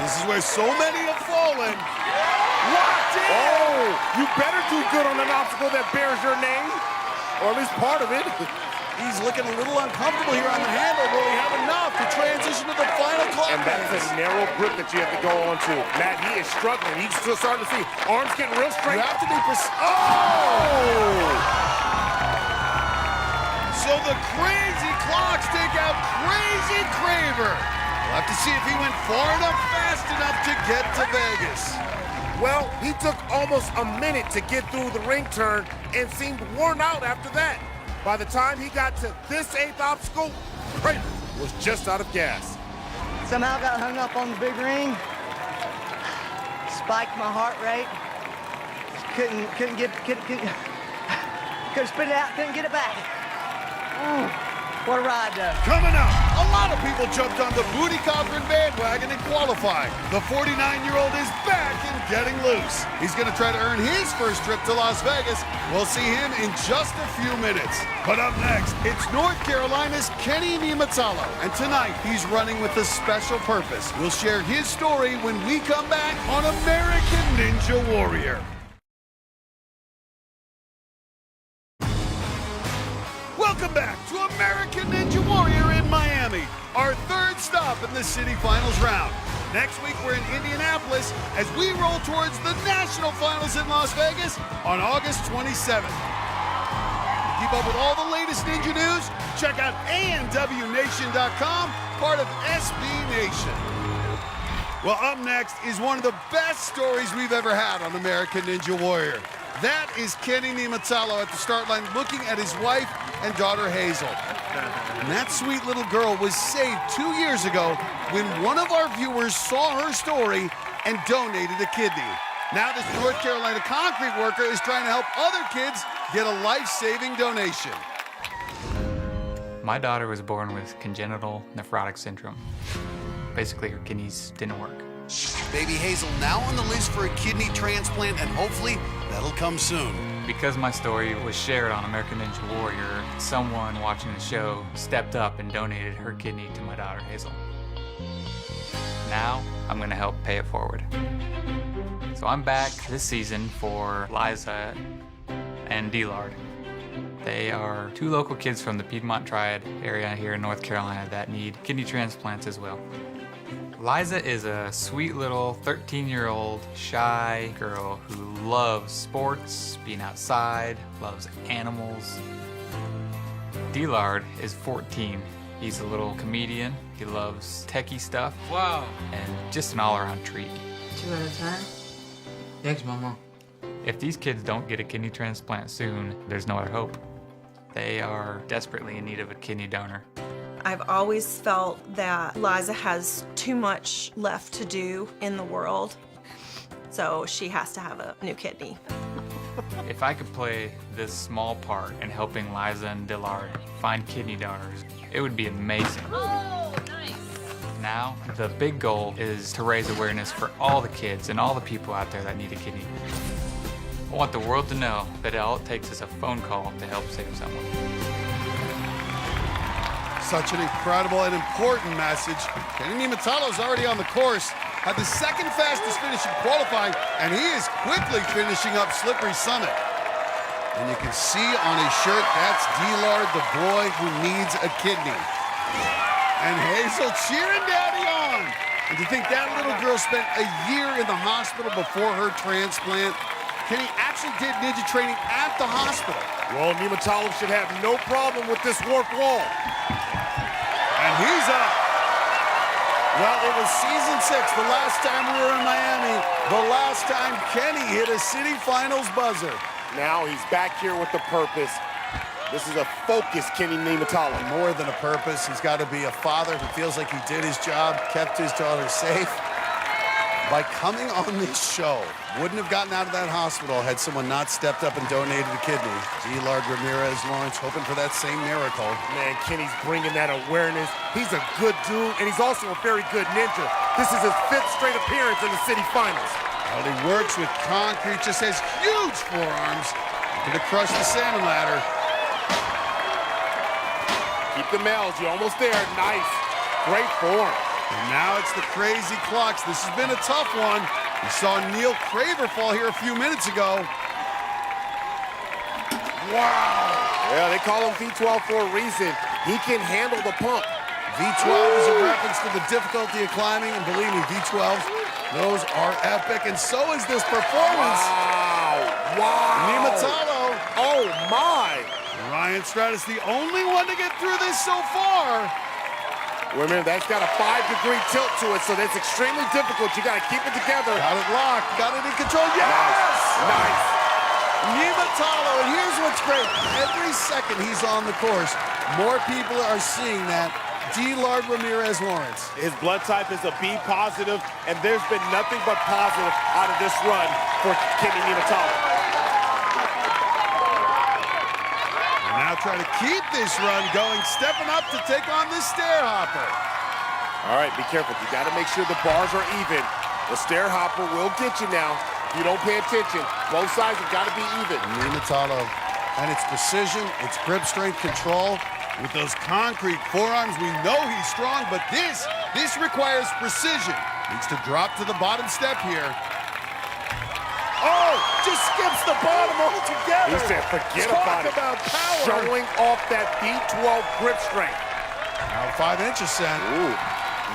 This is where so many have fallen. Locked in! Oh, you better do good on an obstacle that bears your name, or at least part of it. He's looking a little uncomfortable here on the handle. Will he have enough to transition to the final clock? And that's a narrow grip that you have to go on to. Matt, he is struggling. He's still starting to see arms getting real straight. You have to be Oh! So the crazy clocks take out Crazy Craver. We'll have to see if he went far enough, fast enough to get to Vegas. Well, he took almost a minute to get through the ring turn and seemed worn out after that. By the time he got to this 8th obstacle, Craver was just out of gas. Somehow got hung up on the big ring. Spiked my heart rate. Couldn't spit it out, couldn't get it back. What a ride, though. Coming up, a lot of people jumped on the Booty Cochran bandwagon and qualified. The 49-year-old is back and getting loose. He's going to try to earn his first trip to Las Vegas. We'll see him in just a few minutes. But up next, it's North Carolina's Kenny Niumatallo. And tonight, he's running with a special purpose. We'll share his story when we come back on American Ninja Warrior. Welcome back to American Ninja Warrior in Miami, our third stop in the city finals round. Next week, we're in Indianapolis as we roll towards the national finals in Las Vegas on August 27th. To keep up with all the latest Ninja news, check out ANWNation.com, part of SB Nation. Well, up next is one of the best stories we've ever had on American Ninja Warrior. That is Kenny Niumatallo at the start line looking at his wife and daughter Hazel. And that sweet little girl was saved 2 years ago when one of our viewers saw her story and donated a kidney. Now this North Carolina concrete worker is trying to help other kids get a life-saving donation. My daughter was born with congenital nephrotic syndrome. Basically, her kidneys didn't work. Baby Hazel now on the list for a kidney transplant, and hopefully that'll come soon. Because my story was shared on American Ninja Warrior, someone watching the show stepped up and donated her kidney to my daughter Hazel. Now, I'm gonna help pay it forward. So I'm back this season for Liza and Delard. They are two local kids from the Piedmont Triad area here in North Carolina that need kidney transplants as well. Liza is a sweet little 13-year-old shy girl who loves sports, being outside, loves animals. Delard is 14. He's a little comedian. He loves techie stuff. Wow. And just an all-around treat. 2 at a time? Thanks, Mama. If these kids don't get a kidney transplant soon, there's no other hope. They are desperately in need of a kidney donor. I've always felt that Liza has too much left to do in the world, so she has to have a new kidney. If I could play this small part in helping Liza and Delard find kidney donors, it would be amazing. Oh, nice. Now, the big goal is to raise awareness for all the kids and all the people out there that need a kidney. I want the world to know that all it takes is a phone call to help save someone. Such an incredible and important message. Kenny Niumatallo's already on the course, had the second fastest finish in qualifying, and he is quickly finishing up Slippery Summit. And you can see on his shirt, that's Delard, the boy who needs a kidney. And Hazel cheering Daddy on. And to think that little girl spent a year in the hospital before her transplant. Kenny actually did ninja training at the hospital. Well, Niumatallo should have no problem with this warp wall. And he's season 6, the last time we were in Miami, the last time Kenny hit a city finals buzzer. Now he's back here with a purpose. This is a focused Kenny Niumatalon. More than a purpose, he's got to be a father who feels like he did his job, kept his daughter safe. By coming on this show, wouldn't have gotten out of that hospital had someone not stepped up and donated a kidney. D-Lard Ramirez Lawrence hoping for that same miracle. Man, Kenny's bringing that awareness. He's a good dude, and he's also a very good ninja. This is his 5th straight appearance in the city finals. Well, he works with concrete, just has huge forearms. Could have crushed the salmon ladder. Keep the males, you're almost there. Nice, great form. And now it's the crazy clocks. This has been a tough one. We saw Neil Craver fall here a few minutes ago. Wow. Yeah, they call him V12 for a reason. He can handle the pump. V12 is a reference to the difficulty of climbing, and believe me, V12s, those are epic, and so is this performance. Wow. Niumatalon. Oh, my. Ryan Stratus, the only one to get through this so far. Remember, that's got a 5-degree tilt to it, so that's extremely difficult. You got to keep it together. Got it locked. Got it in control. Yes! Nice. Niumatalon, and here's what's great. Every second he's on the course, more people are seeing that. D-Lard Ramirez Lawrence. His blood type is a B positive, and there's been nothing but positive out of this run for Kenny Niumatalon. Now trying to keep this run going, stepping up to take on this stair hopper. All right, be careful. You got to make sure the bars are even. The stair hopper will get you now if you don't pay attention. Both sides have got to be even. Niumatalon, and it's precision, it's grip strength control. With those concrete forearms, we know he's strong, but this requires precision. Needs to drop to the bottom step here. Oh, just skips the bottom altogether. He said, forget about it. Power. Showing off that B12 grip strength. Now 5 inches, Sen. Ooh.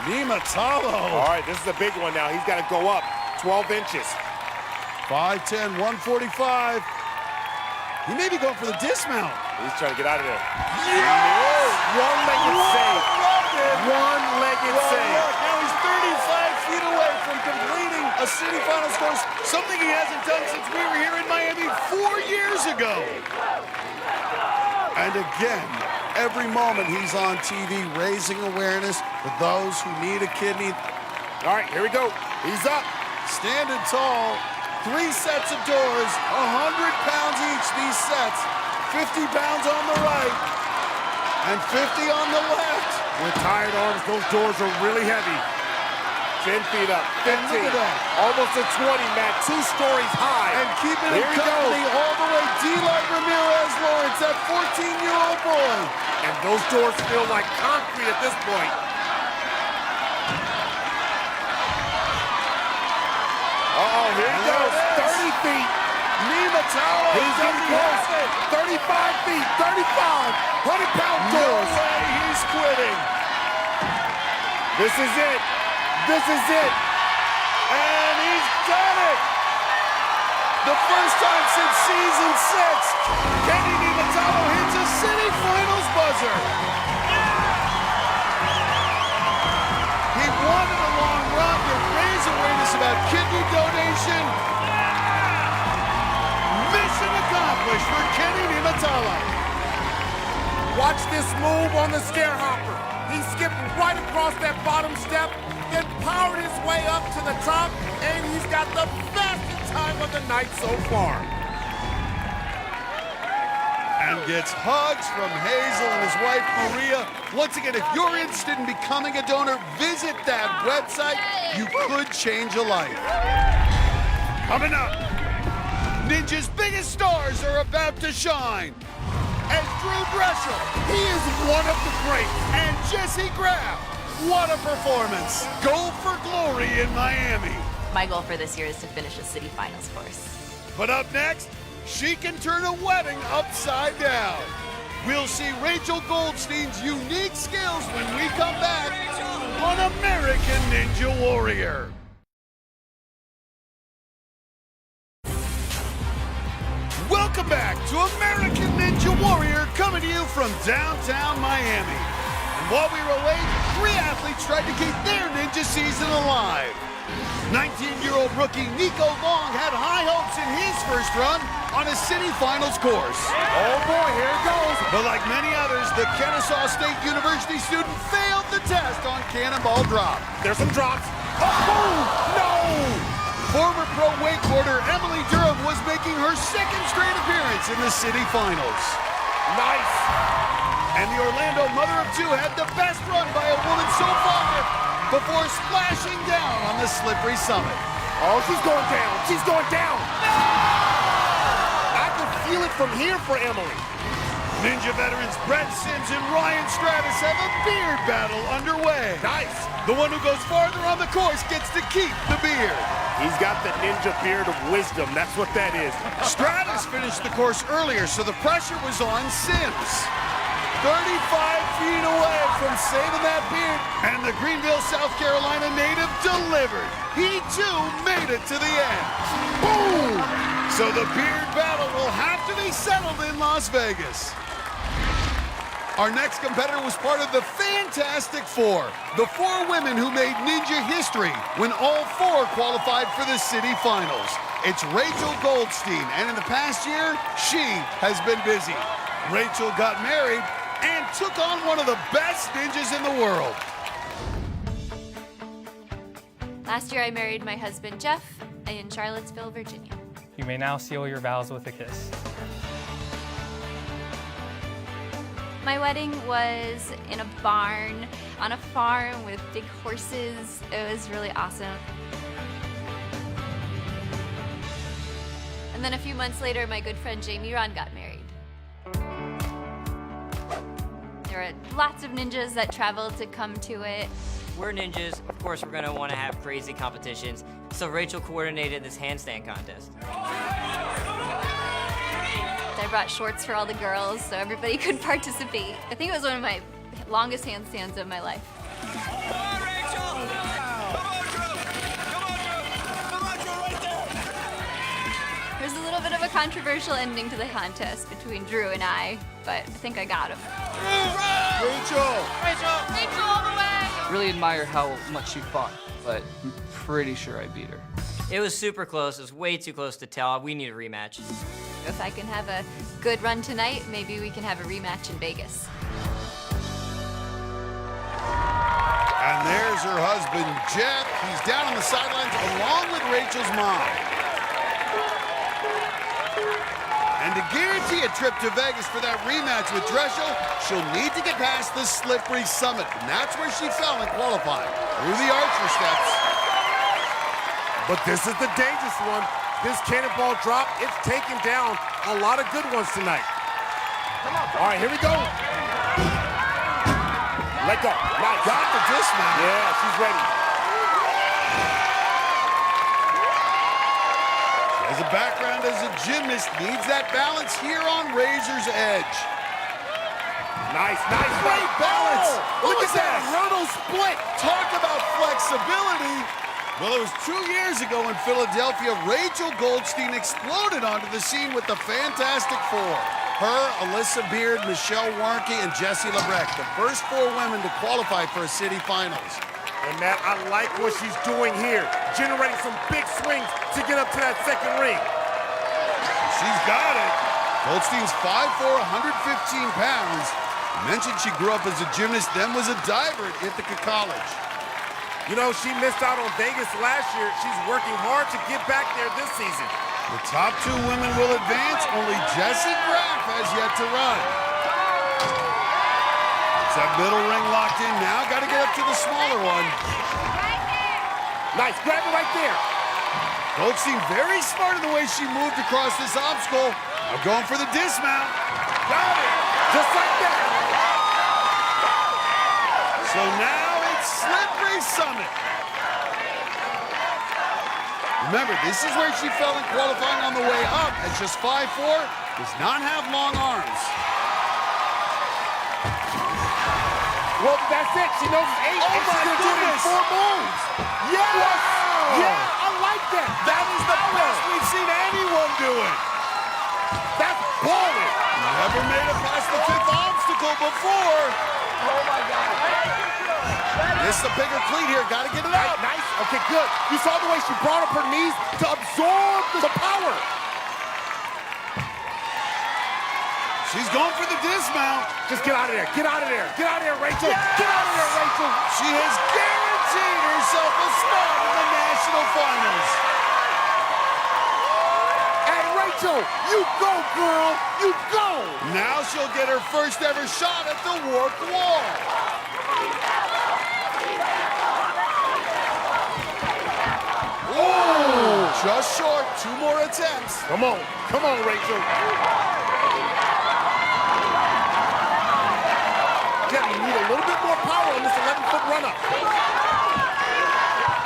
Niumatalon. All right, this is a big one now. He's got to go up 12 inches. 5'10", 145. He may be going for the dismount. He's trying to get out of there. Yes! One-legged save. One-legged save. Now he's 35 feet away from completing a city finals course, something he hasn't done since we were here in Miami 4 years ago. And again, every moment he's on TV raising awareness for those who need a kidney. All right, here we go. He's up. Standing tall. 3 sets of doors, 100 pounds each, these sets. 50 pounds on the right and 50 on the left. With tired arms, those doors are really heavy. 10 feet up, 15, almost a 20, Matt, 2 stories high. And keeping him company all the way, D-Lard Ramirez Lawrence, that 14-year-old boy. And those doors feel like concrete at this point. Uh-oh, here he goes, 30 feet. Niumatalon. He's getting close. 35 feet, 35, 100-pound doors. No way he's quitting. This is it. This is it. And he's done it. The first time since season 6, Kenny Niumatalon hits a city finals buzzer. He wanted a long run to raise awareness about kidney donation. Mission accomplished for Kenny Niumatalon. Watch this move on the stair hopper. He skipped right across that bottom step, then powered his way up to the top, and he's got the fastest time of the night so far. And gets hugs from Hazel and his wife Maria. Once again, if you're interested in becoming a donor, visit that website. You could change a life. Coming up, Ninja's biggest stars are about to shine. As Drew Dressel, he is one of the greats. And Jesse Graff, what a performance. Goal for glory in Miami. My goal for this year is to finish a city finals course. But up next, she can turn a wedding upside down. We'll see Rachel Goldstein's unique skills when we come back on American Ninja Warrior. Welcome back to American Ninja Warrior, coming to you from downtown Miami. While we were away, 3 athletes tried to keep their ninja season alive. 19-year-old rookie Nico Long had high hopes in his first run on a city finals course. Oh boy, here it goes. But like many others, the Kennesaw State University student failed the test on cannonball drop. There's some drops. Oh, no! Former pro wakeboarder Emily Durham was making her second straight appearance in the city finals. Nice. And the Orlando mother of 2 had the best run by a woman so far before splashing down on the slippery summit. Oh, she's going down. She's going down. I can feel it from here for Emily. Ninja veterans Brett Sims and Ryan Stratus have a beard battle underway. Nice. The one who goes farther on the course gets to keep the beard. He's got the ninja beard of wisdom. That's what that is. Stratus finished the course earlier, so the pressure was on Sims. 35 feet away from saving that beard, and the Greenville, South Carolina native delivered. He too made it to the end. Boom! So the beard battle will have to be settled in Las Vegas. Our next competitor was part of the Fantastic Four, the 4 women who made ninja history when all 4 qualified for the city finals. It's Rachel Goldstein, and in the past year, she has been busy. Rachel got married and took on one of the best ninjas in the world. Last year I married my husband Jeff in Charlottesville, Virginia. You may now seal your vows with a kiss. My wedding was in a barn on a farm with big horses. It was really awesome. And then a few months later, my good friend Jamie Ron got married. There are lots of ninjas that travel to come to it. We're ninjas, of course we're gonna wanna have crazy competitions. So Rachel coordinated this handstand contest. I brought shorts for all the girls so everybody could participate. I think it was one of my longest handstands of my life. There's a little bit of a controversial ending to the contest between Drew and I, but I think I got him. Rachel all the way! Really admire how much she fought, but I'm pretty sure I beat her. It was super close, it was way too close to tell. We need a rematch. If I can have a good run tonight, maybe we can have a rematch in Vegas. And there's her husband, Jeff. He's down on the sidelines along with Rachel's mom. And to guarantee a trip to Vegas for that rematch with Dreschel, she'll need to get past the slippery summit. And that's where she fell in qualifying, through the archer steps. But this is the dangerous one. This cannonball drop, it's taking down a lot of good ones tonight. All right, here we go. Let go. Nice. Got the dismount. Yeah, she's ready. As a background as a gymnast, needs that balance here on Razor's Edge. Nice, nice. Great balance. Look at that hurdle split. Talk about flexibility. Well, it was 2 years ago in Philadelphia, Rachel Goldstein exploded onto the scene with the Fantastic Four. Her, Alyssa Beard, Michelle Warnke, and Jessie Labreck, the first 4 women to qualify for a city finals. And Matt, I like what she's doing here, generating some big swings to get up to that second ring. She's got it. Goldstein's 5'4", 115 pounds. Mentioned she grew up as a gymnast, then was a diver at Ithaca College. You know, she missed out on Vegas last year. She's working hard to get back there this season. The top 2 women will advance. Only Jessie Graff has yet to run. It's that middle ring locked in now. Got to get up to the smaller one. Nice, grab it right there. Goldstein very smart in the way she moved across this obstacle. Now going for the dismount. Got it, just like that. So now it's slippery summit. Remember, this is where she fell in qualifying on the way up. At just 5'4", does not have long arms. Well, that's it. She knows it's 8. Oh and my she's gonna do it in goodness. 4 moves. Yes! Wow. Yeah, I like that. That is the best we've seen anyone do it. That's balling. Never made it past the 5th obstacle before. Oh my God. This is a bigger cleat here. Got to get it out. Nice. Okay, good. You saw the way she brought up her knees to absorb the power. She's going for the dismount. Just get out of there. Get out of there. Get out of there, Rachel. Yes! Get out of there, Rachel. She has guaranteed herself a spot in the national finals. Hey, Rachel, you go, girl. You go. Now she'll get her first ever shot at the warped wall. Oh, just short. 2 more attempts. Come on. Come on, Rachel. You need a little bit more power on this 11-foot run-up.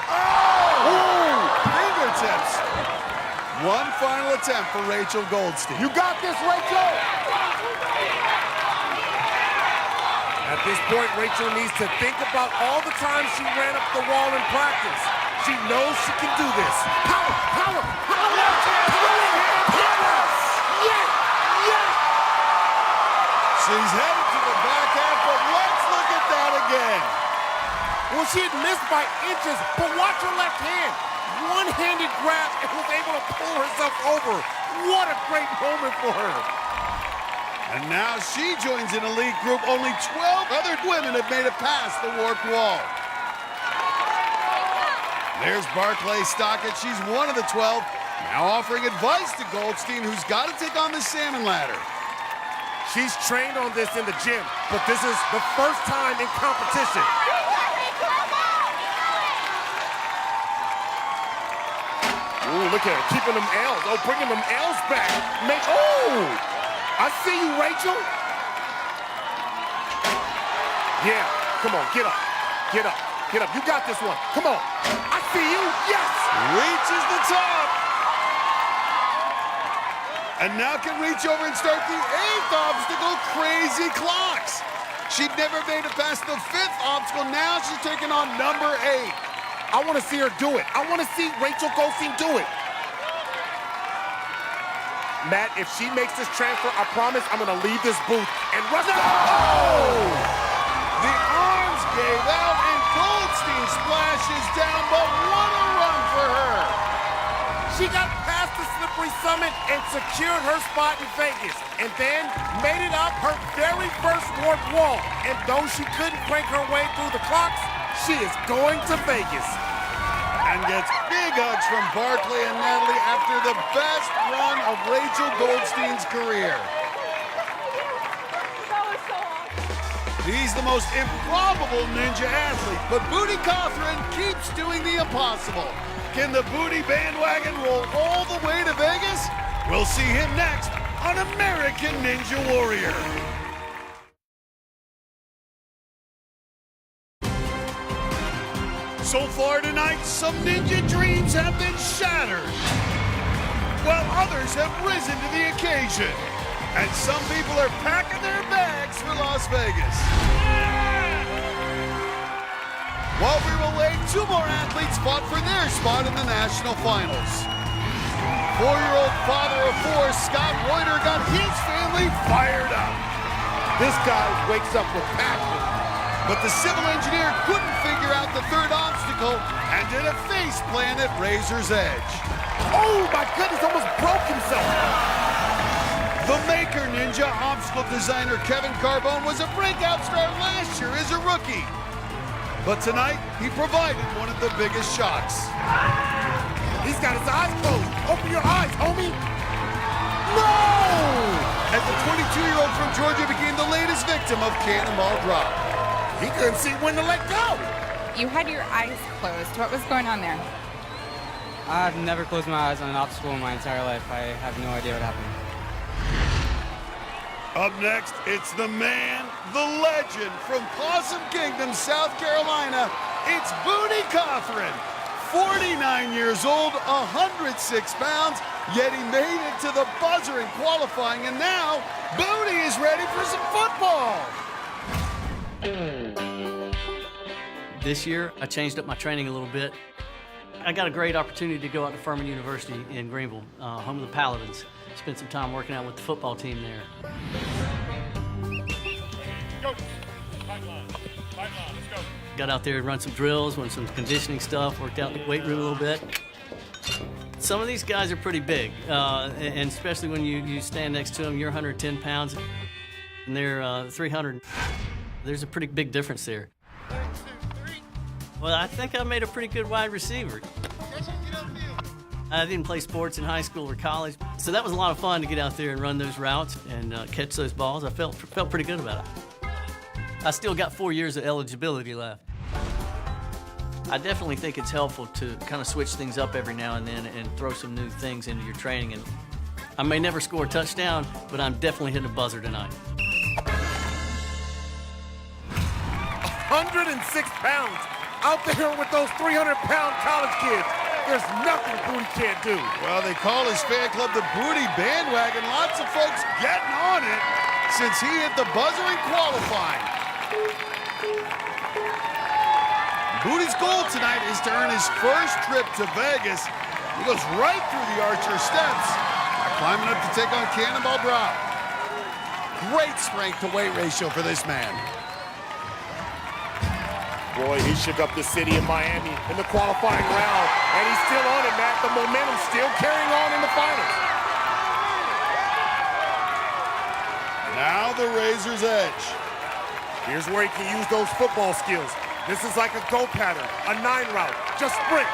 Oh! Fingertips. One final attempt for Rachel Goldstein. You got this, Rachel! At this point, Rachel needs to think about all the times she ran up the wall in practice. She knows she can do this. Power! Power! Power! Yes! Yes! Yes! She's headed to the back half, but let's look at that again. Well, she had missed by inches, but watch her left hand. One-handed grab and was able to pull herself over. What a great moment for her. And now she joins an elite group. Only 12 other women have made it past the warped wall. There's Barclay Stockett. She's one of the 12. Now offering advice to Goldstein, who's got to take on the salmon ladder. She's trained on this in the gym, but this is the first time in competition. Ooh, look at her, keeping them L's. Oh, bringing them L's back. I see you, Rachel. Yeah, come on, get up. Get up, get up. You got this one. Come on. I see you, yes. Reaches the top. And now can reach over and start the 8th obstacle, Crazy Clocks. She'd never made it past the 5th obstacle. Now she's taking on number 8. I want to see her do it. I want to see Rachel Goldstein do it. Matt, if she makes this transfer, I promise I'm going to leave this booth and rush. Oh! The arms gave out and Goldstein splashes down, but what a run for her. She got past the slippery summit and secured her spot in Vegas, and then made it up her very first warped wall. And though she couldn't crank her way through the clocks, she is going to Vegas. And gets big hugs from Barclay and Natalie after the best run of Rachel Goldstein's career. He's the most improbable ninja athlete, but Booty Cothran keeps doing the impossible. Can the Booty bandwagon roll all the way to Vegas? We'll see him next on American Ninja Warrior. So far tonight, some ninja dreams have been shattered, while others have risen to the occasion. And some people are packing their bags for Las Vegas. While we were late, 2 more athletes fought for their spot in the national finals. 4-year-old father of 4, Scott Reuter, got his family fired up. This guy wakes up with passion. But the civil engineer couldn't figure out the 3rd obstacle and did a face plant at Razor's Edge. Oh my goodness, almost broke himself. The Maker Ninja obstacle designer Kevin Carbone was a breakout star last year as a rookie. But tonight, he provided one of the biggest shocks. He's got his eyes closed. Open your eyes, homie. No! As the 22-year-old from Georgia became the latest victim of Cannonball Drop. He couldn't see when to let go. You had your eyes closed. What was going on there? I've never closed my eyes on an obstacle in my entire life. I have no idea what happened. Up next, it's the man, the legend from Possum Kingdom, South Carolina. It's Booty Cothran. 49 years old, 106 pounds, yet he made it to the buzzer in qualifying, and now Booty is ready for some football. This year, I changed up my training a little bit. I got a great opportunity to go out to Furman University in Greenville, home of the Paladins. Spent some time working out with the football team there. Got out there and run some drills, went some conditioning stuff, worked out in the weight room a little bit. Some of these guys are pretty big, and especially when you stand next to them, you're 110 pounds, and they're 300. There's a pretty big difference there. Well, I think I made a pretty good wide receiver. I didn't play sports in high school or college, so that was a lot of fun to get out there and run those routes and catch those balls. I felt pretty good about it. I still got 4 years of eligibility left. I definitely think it's helpful to kind of switch things up every now and then and throw some new things into your training. And I may never score a touchdown, but I'm definitely hitting a buzzer tonight. 106 pounds out there with those 300-pound college kids. There's nothing Booty can't do. Well, they call his fan club the Booty Bandwagon. Lots of folks getting on it since he hit the buzzer in qualifying. Booty's goal tonight is to earn his first trip to Vegas. He goes right through the Archer steps, climbing up to take on Cannonball Drop. Great strength to weight ratio for this man. Boy, he shook up the city of Miami in the qualifying round, and he's still on it, Matt. The momentum's still carrying on in the finals. Now the Razor's edge. Here's where he can use those football skills. This is like a go pattern, a 9 route, just sprint.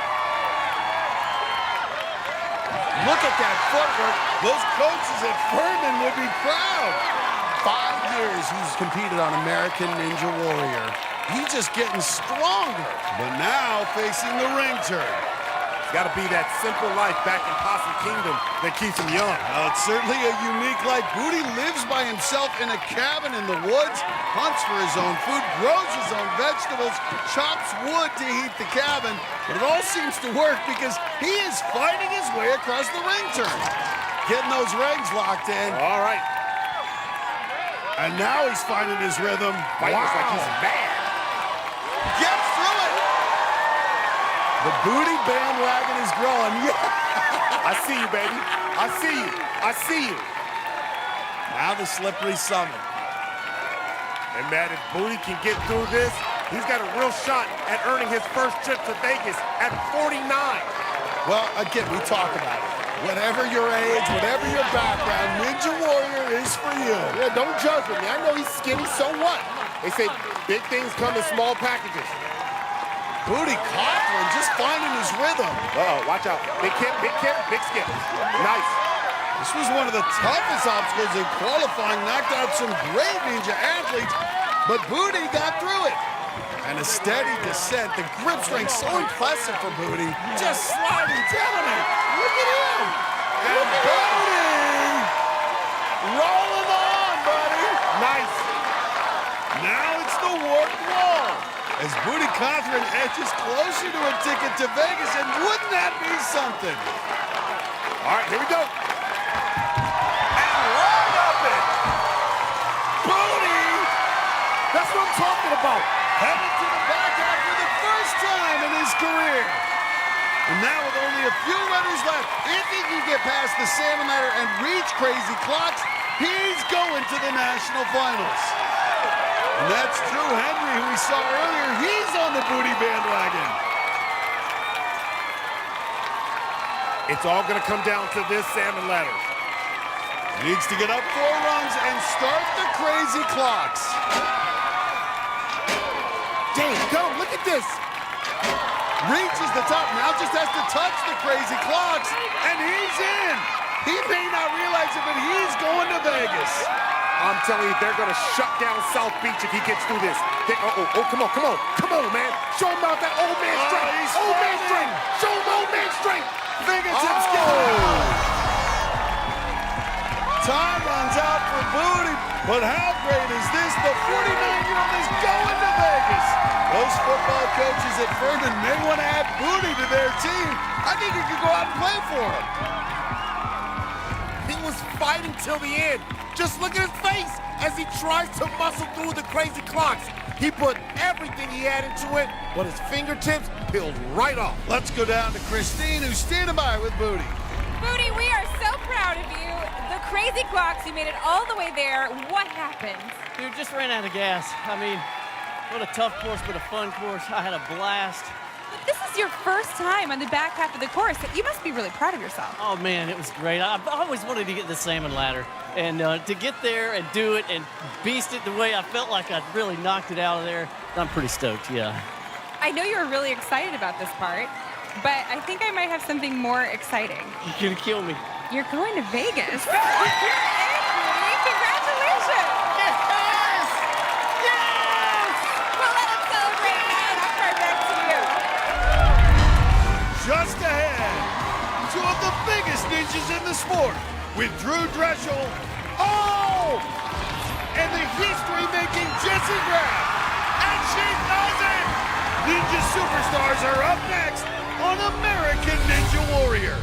Look at that footwork. Those coaches at Furman would be proud. 5 years he's competed on American Ninja Warrior. He's just getting stronger, but now facing the ring turn. It's got to be that simple life back in Possum Kingdom that keeps him young. Well, it's certainly a unique life. Booty lives by himself in a cabin in the woods, hunts for his own food, grows his own vegetables, chops wood to heat the cabin. But it all seems to work because he is fighting his way across the ring turn, getting those legs locked in. All right. And now he's finding his rhythm. Fighting like he's mad. Gets through it. The Booty Bandwagon is growing. Yeah. I see you, baby. I see you. I see you. Now the slippery summit. And Matt, if Booty can get through this, he's got a real shot at earning his first trip to Vegas at 49. Well, again, we talk about it. Whatever your age, whatever your background, Ninja Warrior is for you. Yeah, don't judge me. I know he's skinny, so what? They say big things come in small packages. Booty Coughlin just finding his rhythm. Uh-oh, watch out. Big kick, big skip. Nice. This was one of the toughest obstacles in qualifying, knocked out some great Ninja athletes, but Booty got through it. And a steady descent, the grip strength so impressive for Booty. Just sliding down it. Look at him. And Booty rolling on, buddy. Nice. Now it's the warped wall. As Booty Coughlin edges closer to a ticket to Vegas, and wouldn't that be something? All right, here we go. And right up it. Booty. That's what I'm talking about. Headed to the back half for the first time in his career. And now with only a few runners left, if he can get past the salmon ladder and reach Crazy Clocks, he's going to the national finals. And that's Drew Henry, who we saw earlier. He's on the Booty Bandwagon. It's all going to come down to this salmon ladder. He needs to get up 4 rungs and start the Crazy Clocks. Dang, go, look at this. Reaches the top, now just has to touch the Crazy Clocks, and he's in. He may not realize it, but he's going to Vegas. I'm telling you, they're going to shut down South Beach if he gets through this. Come on, man. Show him out that old man strength. Old man strength. Show him old man strength. Fingertips get Time runs out for Booty, but how great is this? The 49-year-old is going to Vegas. Those football coaches at Furman may want to add Booty to their team. I think he could go out and play for him. He was fighting till the end. Just look at his face as he tries to muscle through the Crazy Clocks. He put everything he had into it, but his fingertips peeled right off. Let's go down to Christine, who's standing by with Booty. Booty, we are so proud of you. The crazy clocks, you made it all the way there. What happened? Dude, just ran out of gas. I mean, what a tough course, but a fun course. I had a blast. This is your first time on the back half of the course. You must be really proud of yourself. Oh, man, it was great. I always wanted to get the salmon ladder. And to get there and do it and beast it the way I felt like I really knocked it out of there, I'm pretty stoked, yeah. I know you were really excited about this part, but I think I might have something more exciting. You're going to kill me. You're going to Vegas. You're in, Booty. Congratulations. Yes! Yes! Well, let us celebrate that. I'll right back to you. Just ahead, two of the biggest ninjas in the sport with Drew Drechsel, and the history-making Jesse Graff. And she does it! Ninja Superstars are up next on American Ninja Warrior.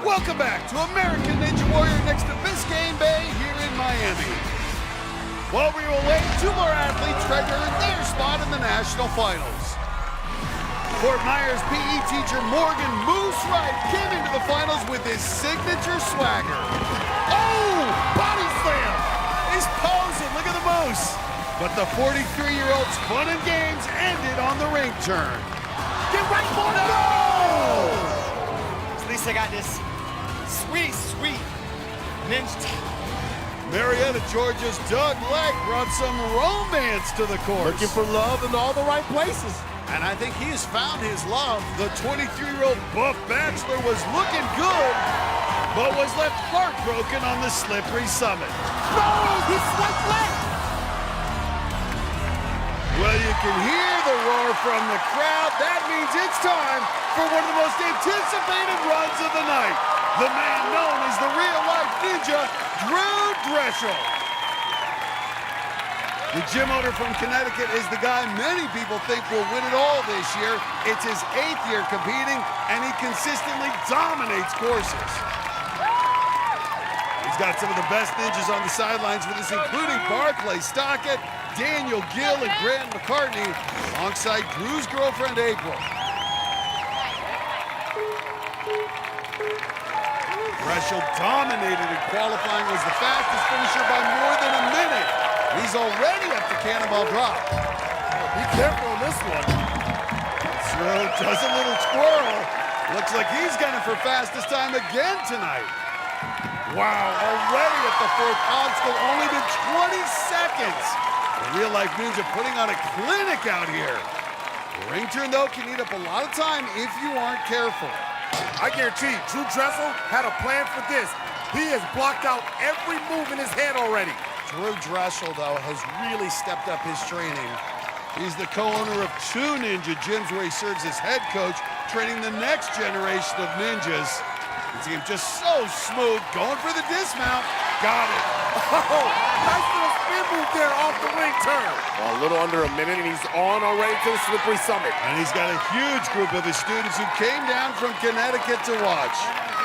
Welcome back to American Ninja Warrior next to Biscayne Bay here in Miami. While we were waiting, two more athletes tried to earn their spot in the national finals. Fort Myers PE teacher Morgan Moose Wright came into the finals with his signature swagger. Oh, body slam! He's posing, look at the Moose. But the 43-year-old's fun and games ended on the ring turn. Get right for it! No! At least I got this sweet ninja. Marietta, Georgia's Doug Leck brought some romance to the course. Looking for love in all the right places. And I think he has found his love. The 23-year-old buff bachelor was looking good, but was left heartbroken on the slippery summit. No, he swiped left. Well, you can hear the roar from the crowd. That means it's time for one of the most anticipated runs of the night. The man known as the real-life ninja, Drew Drechsel. The gym owner from Connecticut is the guy many people think will win it all this year. It's his 8th year competing, and he consistently dominates courses. He's got some of the best ninjas on the sidelines with us, including Barclay Stockett, Daniel Gill, and Grant McCartney, alongside Drew's girlfriend, April. Drechsel dominated in qualifying, was the fastest finisher by more than a minute. He's already up to cannonball drop. Be careful on this one. Drew does a little twirl. Looks like he's gunning for fastest time again tonight. Wow, already at the 4th obstacle, only been 20 seconds. The real-life ninja putting on a clinic out here. The ring turn, though, can eat up a lot of time if you aren't careful. I guarantee you, Drew Drechsel had a plan for this. He has blocked out every move in his head already. Drew Drechsel, though, has really stepped up his training. He's the co-owner of 2 ninja gyms where he serves as head coach, training the next generation of ninjas. You see him just so smooth, going for the dismount. Got it. Oh, nice little spin move there off the ring turn. Well, a little under a minute, and he's on already to the slippery summit. And he's got a huge group of his students who came down from Connecticut to watch.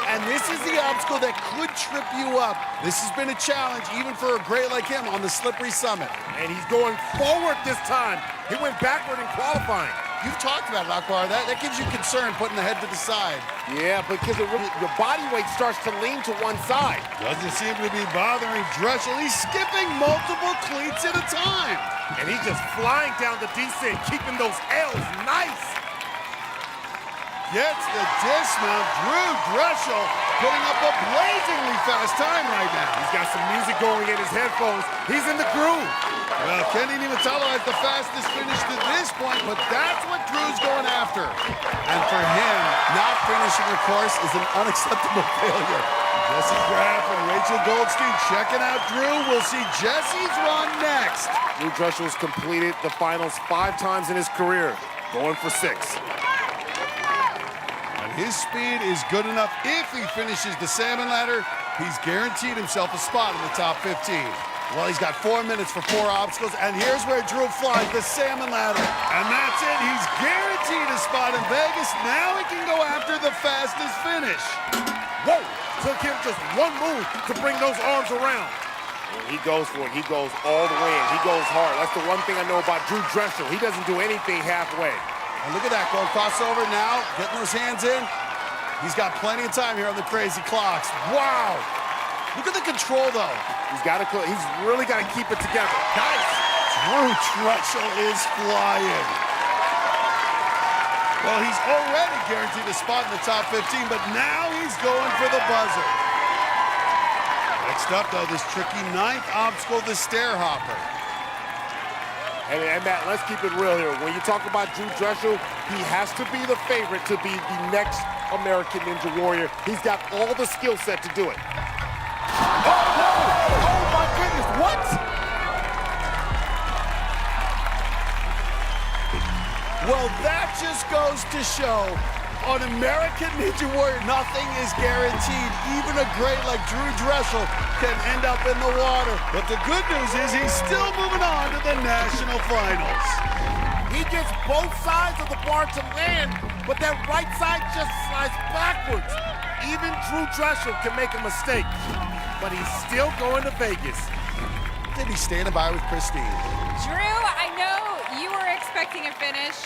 And this is the obstacle that could trip you up. This has been a challenge, even for a great like him, on the slippery summit. And he's going forward this time. He went backward in qualifying. You've talked about it, Akbar. That gives you concern, putting the head to the side. Yeah, because your body weight starts to lean to one side. Doesn't seem to be bothering Drechsel. He's skipping multiple cleats at a time. And he's just flying down the descent, keeping those L's nice. Gets the dismount. Drew Drechsel putting up a blazingly fast time right now. He's got some music going in his headphones. He's in the groove. Well, Kenny Nimatalo has the fastest finish to this point, but that's what Drew's going after. And for him, not finishing a course is an unacceptable failure. Jesse Graff and Rachel Goldstein checking out Drew. We'll see Jesse's run next. Drew Drechel's completed the finals 5 times in his career, going for 6. His speed is good enough. If he finishes the salmon ladder, he's guaranteed himself a spot in the top 15. Well, he's got 4 minutes for 4 obstacles, and here's where Drew flies the salmon ladder. And that's it. He's guaranteed a spot in Vegas. Now he can go after the fastest finish. Whoa, Took him just one move to bring those arms around. And he goes for it. He goes all the way in. He goes hard. That's the one thing I know about Drew Dressel. He doesn't do anything halfway. And look at that, going crossover now, getting those hands in. He's got plenty of time here on the crazy clocks. Wow. Look at the control, though. He's really got to keep it together. Nice. Drew Dressel is flying. Well, he's already guaranteed a spot in the top 15, but now he's going for the buzzer. Next up, though, this tricky ninth obstacle, the stair hopper. And Matt, let's keep it real here. When you talk about Drew Dressel, he has to be the favorite to be the next American Ninja Warrior. He's got all the skill set to do it. Oh, no! Oh, my goodness, what? Well, that just goes to show on American Ninja Warrior, nothing is guaranteed. Even a great like Drew Dressel can end up in the water. But the good news is he's still moving on to the national finals. He gets both sides of the bar to land, but that right side just slides backwards. Even Drew Dressel can make a mistake, but he's still going to Vegas. They'd be standing by with Christine. Drew, I know you were expecting a finish.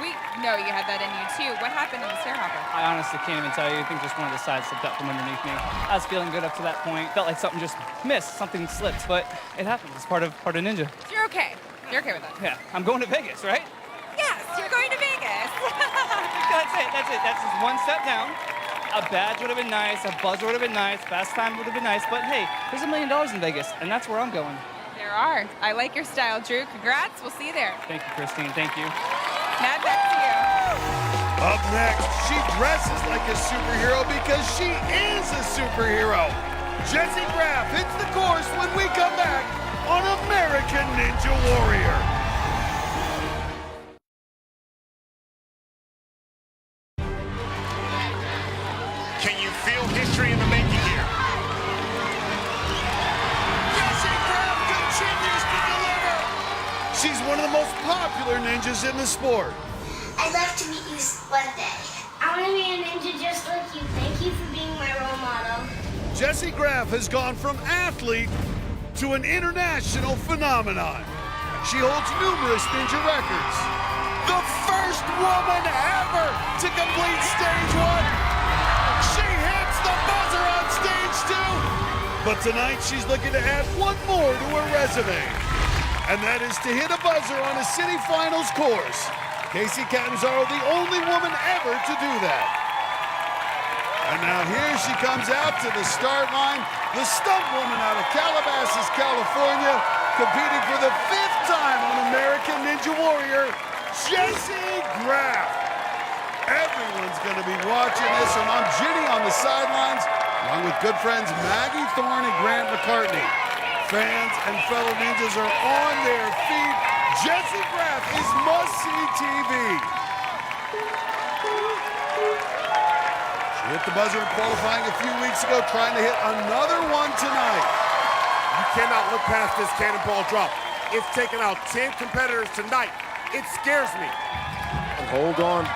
We know you had that in you too. What happened in the stair hopper? I honestly can't even tell you. I think just one of the sides slipped up from underneath me. I was feeling good up to that point. Felt like something just missed, something slipped, but it happens. It's part of Ninja. So you're okay. You're okay with that? Yeah, I'm going to Vegas, right? Yes, you're going to Vegas. That's it. That's just one step down. A badge would have been nice. A buzzer would have been nice. Fast time would have been nice. But hey, there's $1 million in Vegas, and that's where I'm going. There are. I like your style, Drew. Congrats. We'll see you there. Thank you, Christine. Thank you. Matt, back to you. Up next, she dresses like a superhero because she is a superhero. Jessie Graff hits the course when we come back on American Ninja Warrior. Can you feel history in the making here? Jessie Graff continues to deliver. She's one of the most popular ninjas in the sport. I'd love to meet you one day. I want to be a ninja just like you. Thank you for being my role model. Jessie Graff has gone from athlete to an international phenomenon. She holds numerous ninja records. The first woman ever to complete stage 1. She hits the buzzer on stage 2. But tonight she's looking to add one more to her resume. And that is to hit a buzzer on a city finals course. Casey Catanzaro, the only woman ever to do that. And now here she comes out to the start line, the stunt woman out of Calabasas, California, competing for the 5th time on American Ninja Warrior, Jessie Graff. Everyone's going to be watching this, and I'm Ginny on the sidelines, along with good friends Maggie Thorne and Grant McCartney. Fans and fellow ninjas are on their feet. Jessie Graff is must-see TV. She hit the buzzer in qualifying a few weeks ago, trying to hit another one tonight. You cannot look past this cannonball drop. It's taken out 10 competitors tonight. It scares me. And hold on.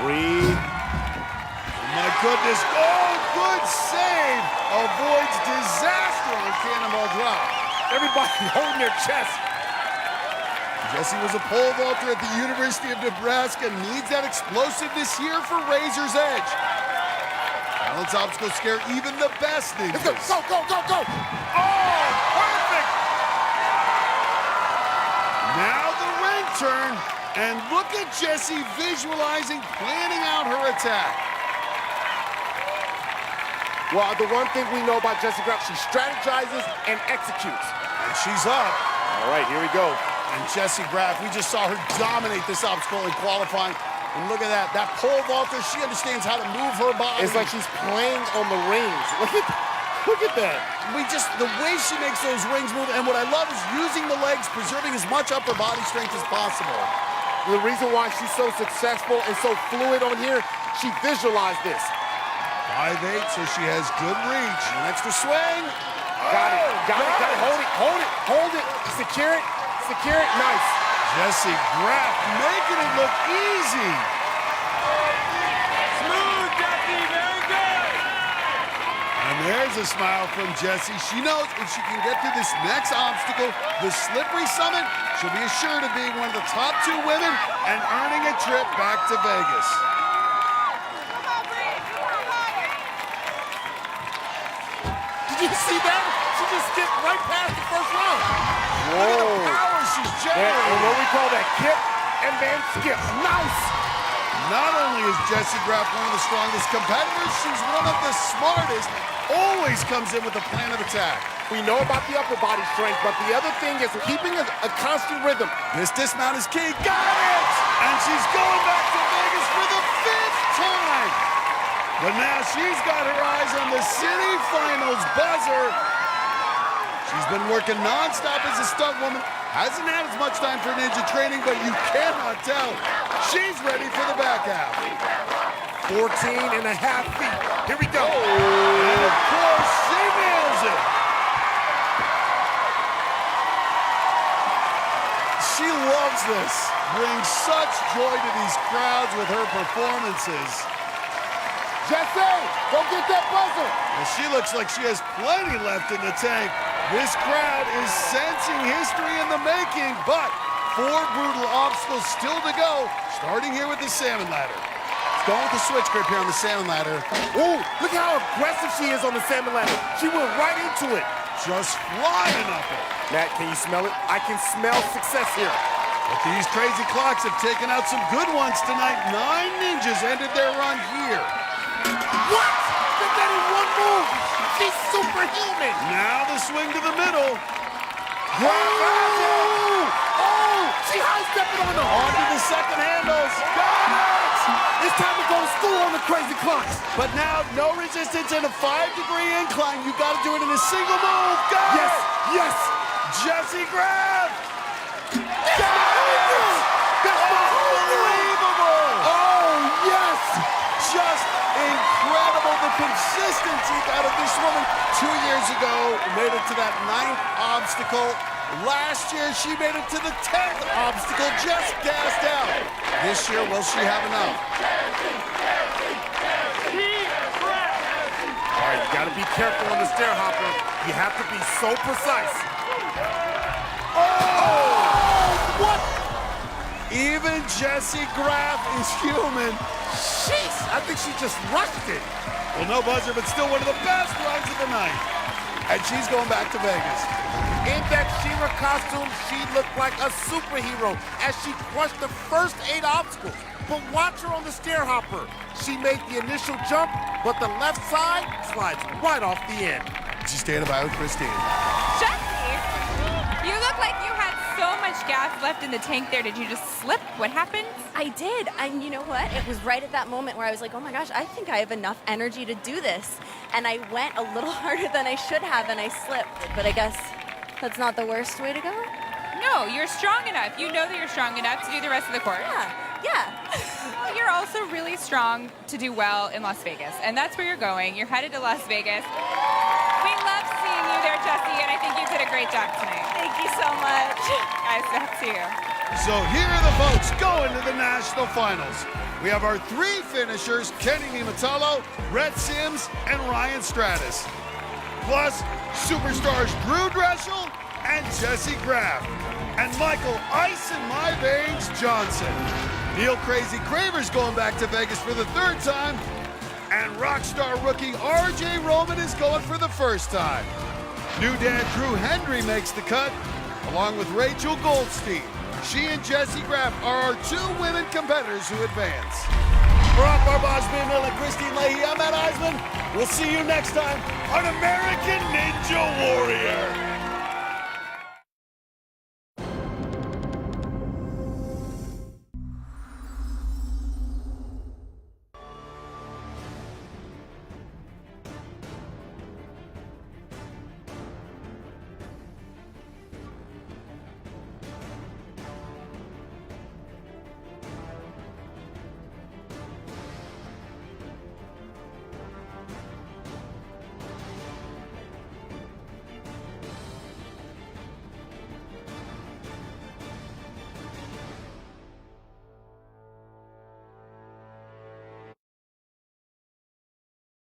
Breathe. Oh my goodness. Oh, good save. Avoids disaster on cannonball drop. Everybody holding their chest. Jessie was a pole vaulter at the University of Nebraska, needs that explosiveness here for Razor's Edge. Balance obstacles scare even the best ninjas. Let's go, go, go, go, go! Oh, perfect! Now the ring turn, and look at Jessie visualizing, planning out her attack. Well, the one thing we know about Jessie Graff, she strategizes and executes. And she's up. All right, here we go. And Jessie Graff, we just saw her dominate this obstacle in qualifying. And look at that pole vaulter, she understands how to move her body. It's like she's playing on the rings. Look at that. The way she makes those rings move, and what I love is using the legs, preserving as much upper body strength as possible. The reason why she's so successful and so fluid on here, she visualized this. 5'8", so she has good reach. An extra swing. Got it. Hold it. Secure it. Nice. Jessie Graff making it look easy. Smooth, Jessie, very good. There's a smile from Jessie. She knows if she can get through this next obstacle, the slippery summit, she'll be assured of being one of the top 2 women and earning a trip back to Vegas. Did you see that? She just skipped right past the first round. Look at the power she's generating. And what we call that kip and then skip. Nice. Not only is Jessie Graff one of the strongest competitors, she's one of the smartest. Always comes in with a plan of attack. We know about the upper body strength, but the other thing is keeping a constant rhythm. This dismount is key. Got it! And she's going back to Vegas for the 5th time. But now she's got her eyes on the city finals buzzer. She's been working nonstop as a stunt woman. Hasn't had as much time for ninja training, but you cannot tell. She's ready for the back half. 14.5 feet. Here we go. And of course, she nails it. She loves this. Brings such joy to these crowds with her performances. Jessie, go get that buzzer. Well, she looks like she has plenty left in the tank. This crowd is sensing history in the making, but 4 brutal obstacles still to go, starting here with the salmon ladder. It's going with the switch grip here on the salmon ladder. Ooh, look how aggressive she is on the salmon ladder. She went right into it. Just flying up it. Matt, can you smell it? I can smell success here. But these crazy clocks have taken out some good ones tonight. 9 ninjas ended their run here. What? Did that in one move? She's superhuman. Now the swing to the middle. Oh, she high-stepping on them. On to the second handles. Got it! It's time to go to school on the crazy clocks. But now, no resistance and a 5-degree incline. You got to do it in a single move. Got yes, it! Yes! Jessie Graff! That's unbelievable! Oh, yes! Just incredible, the consistency out of this woman. 2 years ago, made it to that 9th obstacle. Last year, she made it to the 10th obstacle, just gassed out. This year, will she have enough? All right, you gotta be careful on the stair hopper. You have to be so precise. Oh! What? Even Jessie Graff is human. Jeez, I think she just rushed it. Well, no buzzer, but still one of the best runs of the night. And she's going back to Vegas. In that She-Ra costume, she looked like a superhero as she crushed the first 8 obstacles. But watch her on the stair hopper. She made the initial jump, but the left side slides right off the end. She's standing by with Christine. Jessie, you look like you had so much gas left in the tank there. Did you just slip? What happened? I did, and you know what? It was right at that moment where I was like, oh my gosh, I think I have enough energy to do this. And I went a little harder than I should have, and I slipped. But I guess that's not the worst way to go. No, you're strong enough. You know that you're strong enough to do the rest of the course. Yeah. You're also really strong to do well in Las Vegas, and that's where you're going. You're headed to Las Vegas. We love seeing you there, Jessie, and I think you did a great job tonight. Thank you so much. Guys, that's you. So here are the folks going to the national finals. We have our 3 finishers, Kenny Nimatalo, Rhett Sims, and Ryan Stratus. Plus, superstars Drew Dreschel and Jessie Graff. And Michael Ice in My Veins Johnson. Neil Crazy Craver's going back to Vegas for the 3rd time. And rock star rookie RJ Roman is going for the 1st time. New dad Drew Hendry makes the cut, along with Rachel Goldstein. She and Jessie Graff are our 2 women competitors who advance. For Barbage Bimmel and Christine Leahy, I'm Matt Eisman. We'll see you next time on American Ninja Warrior.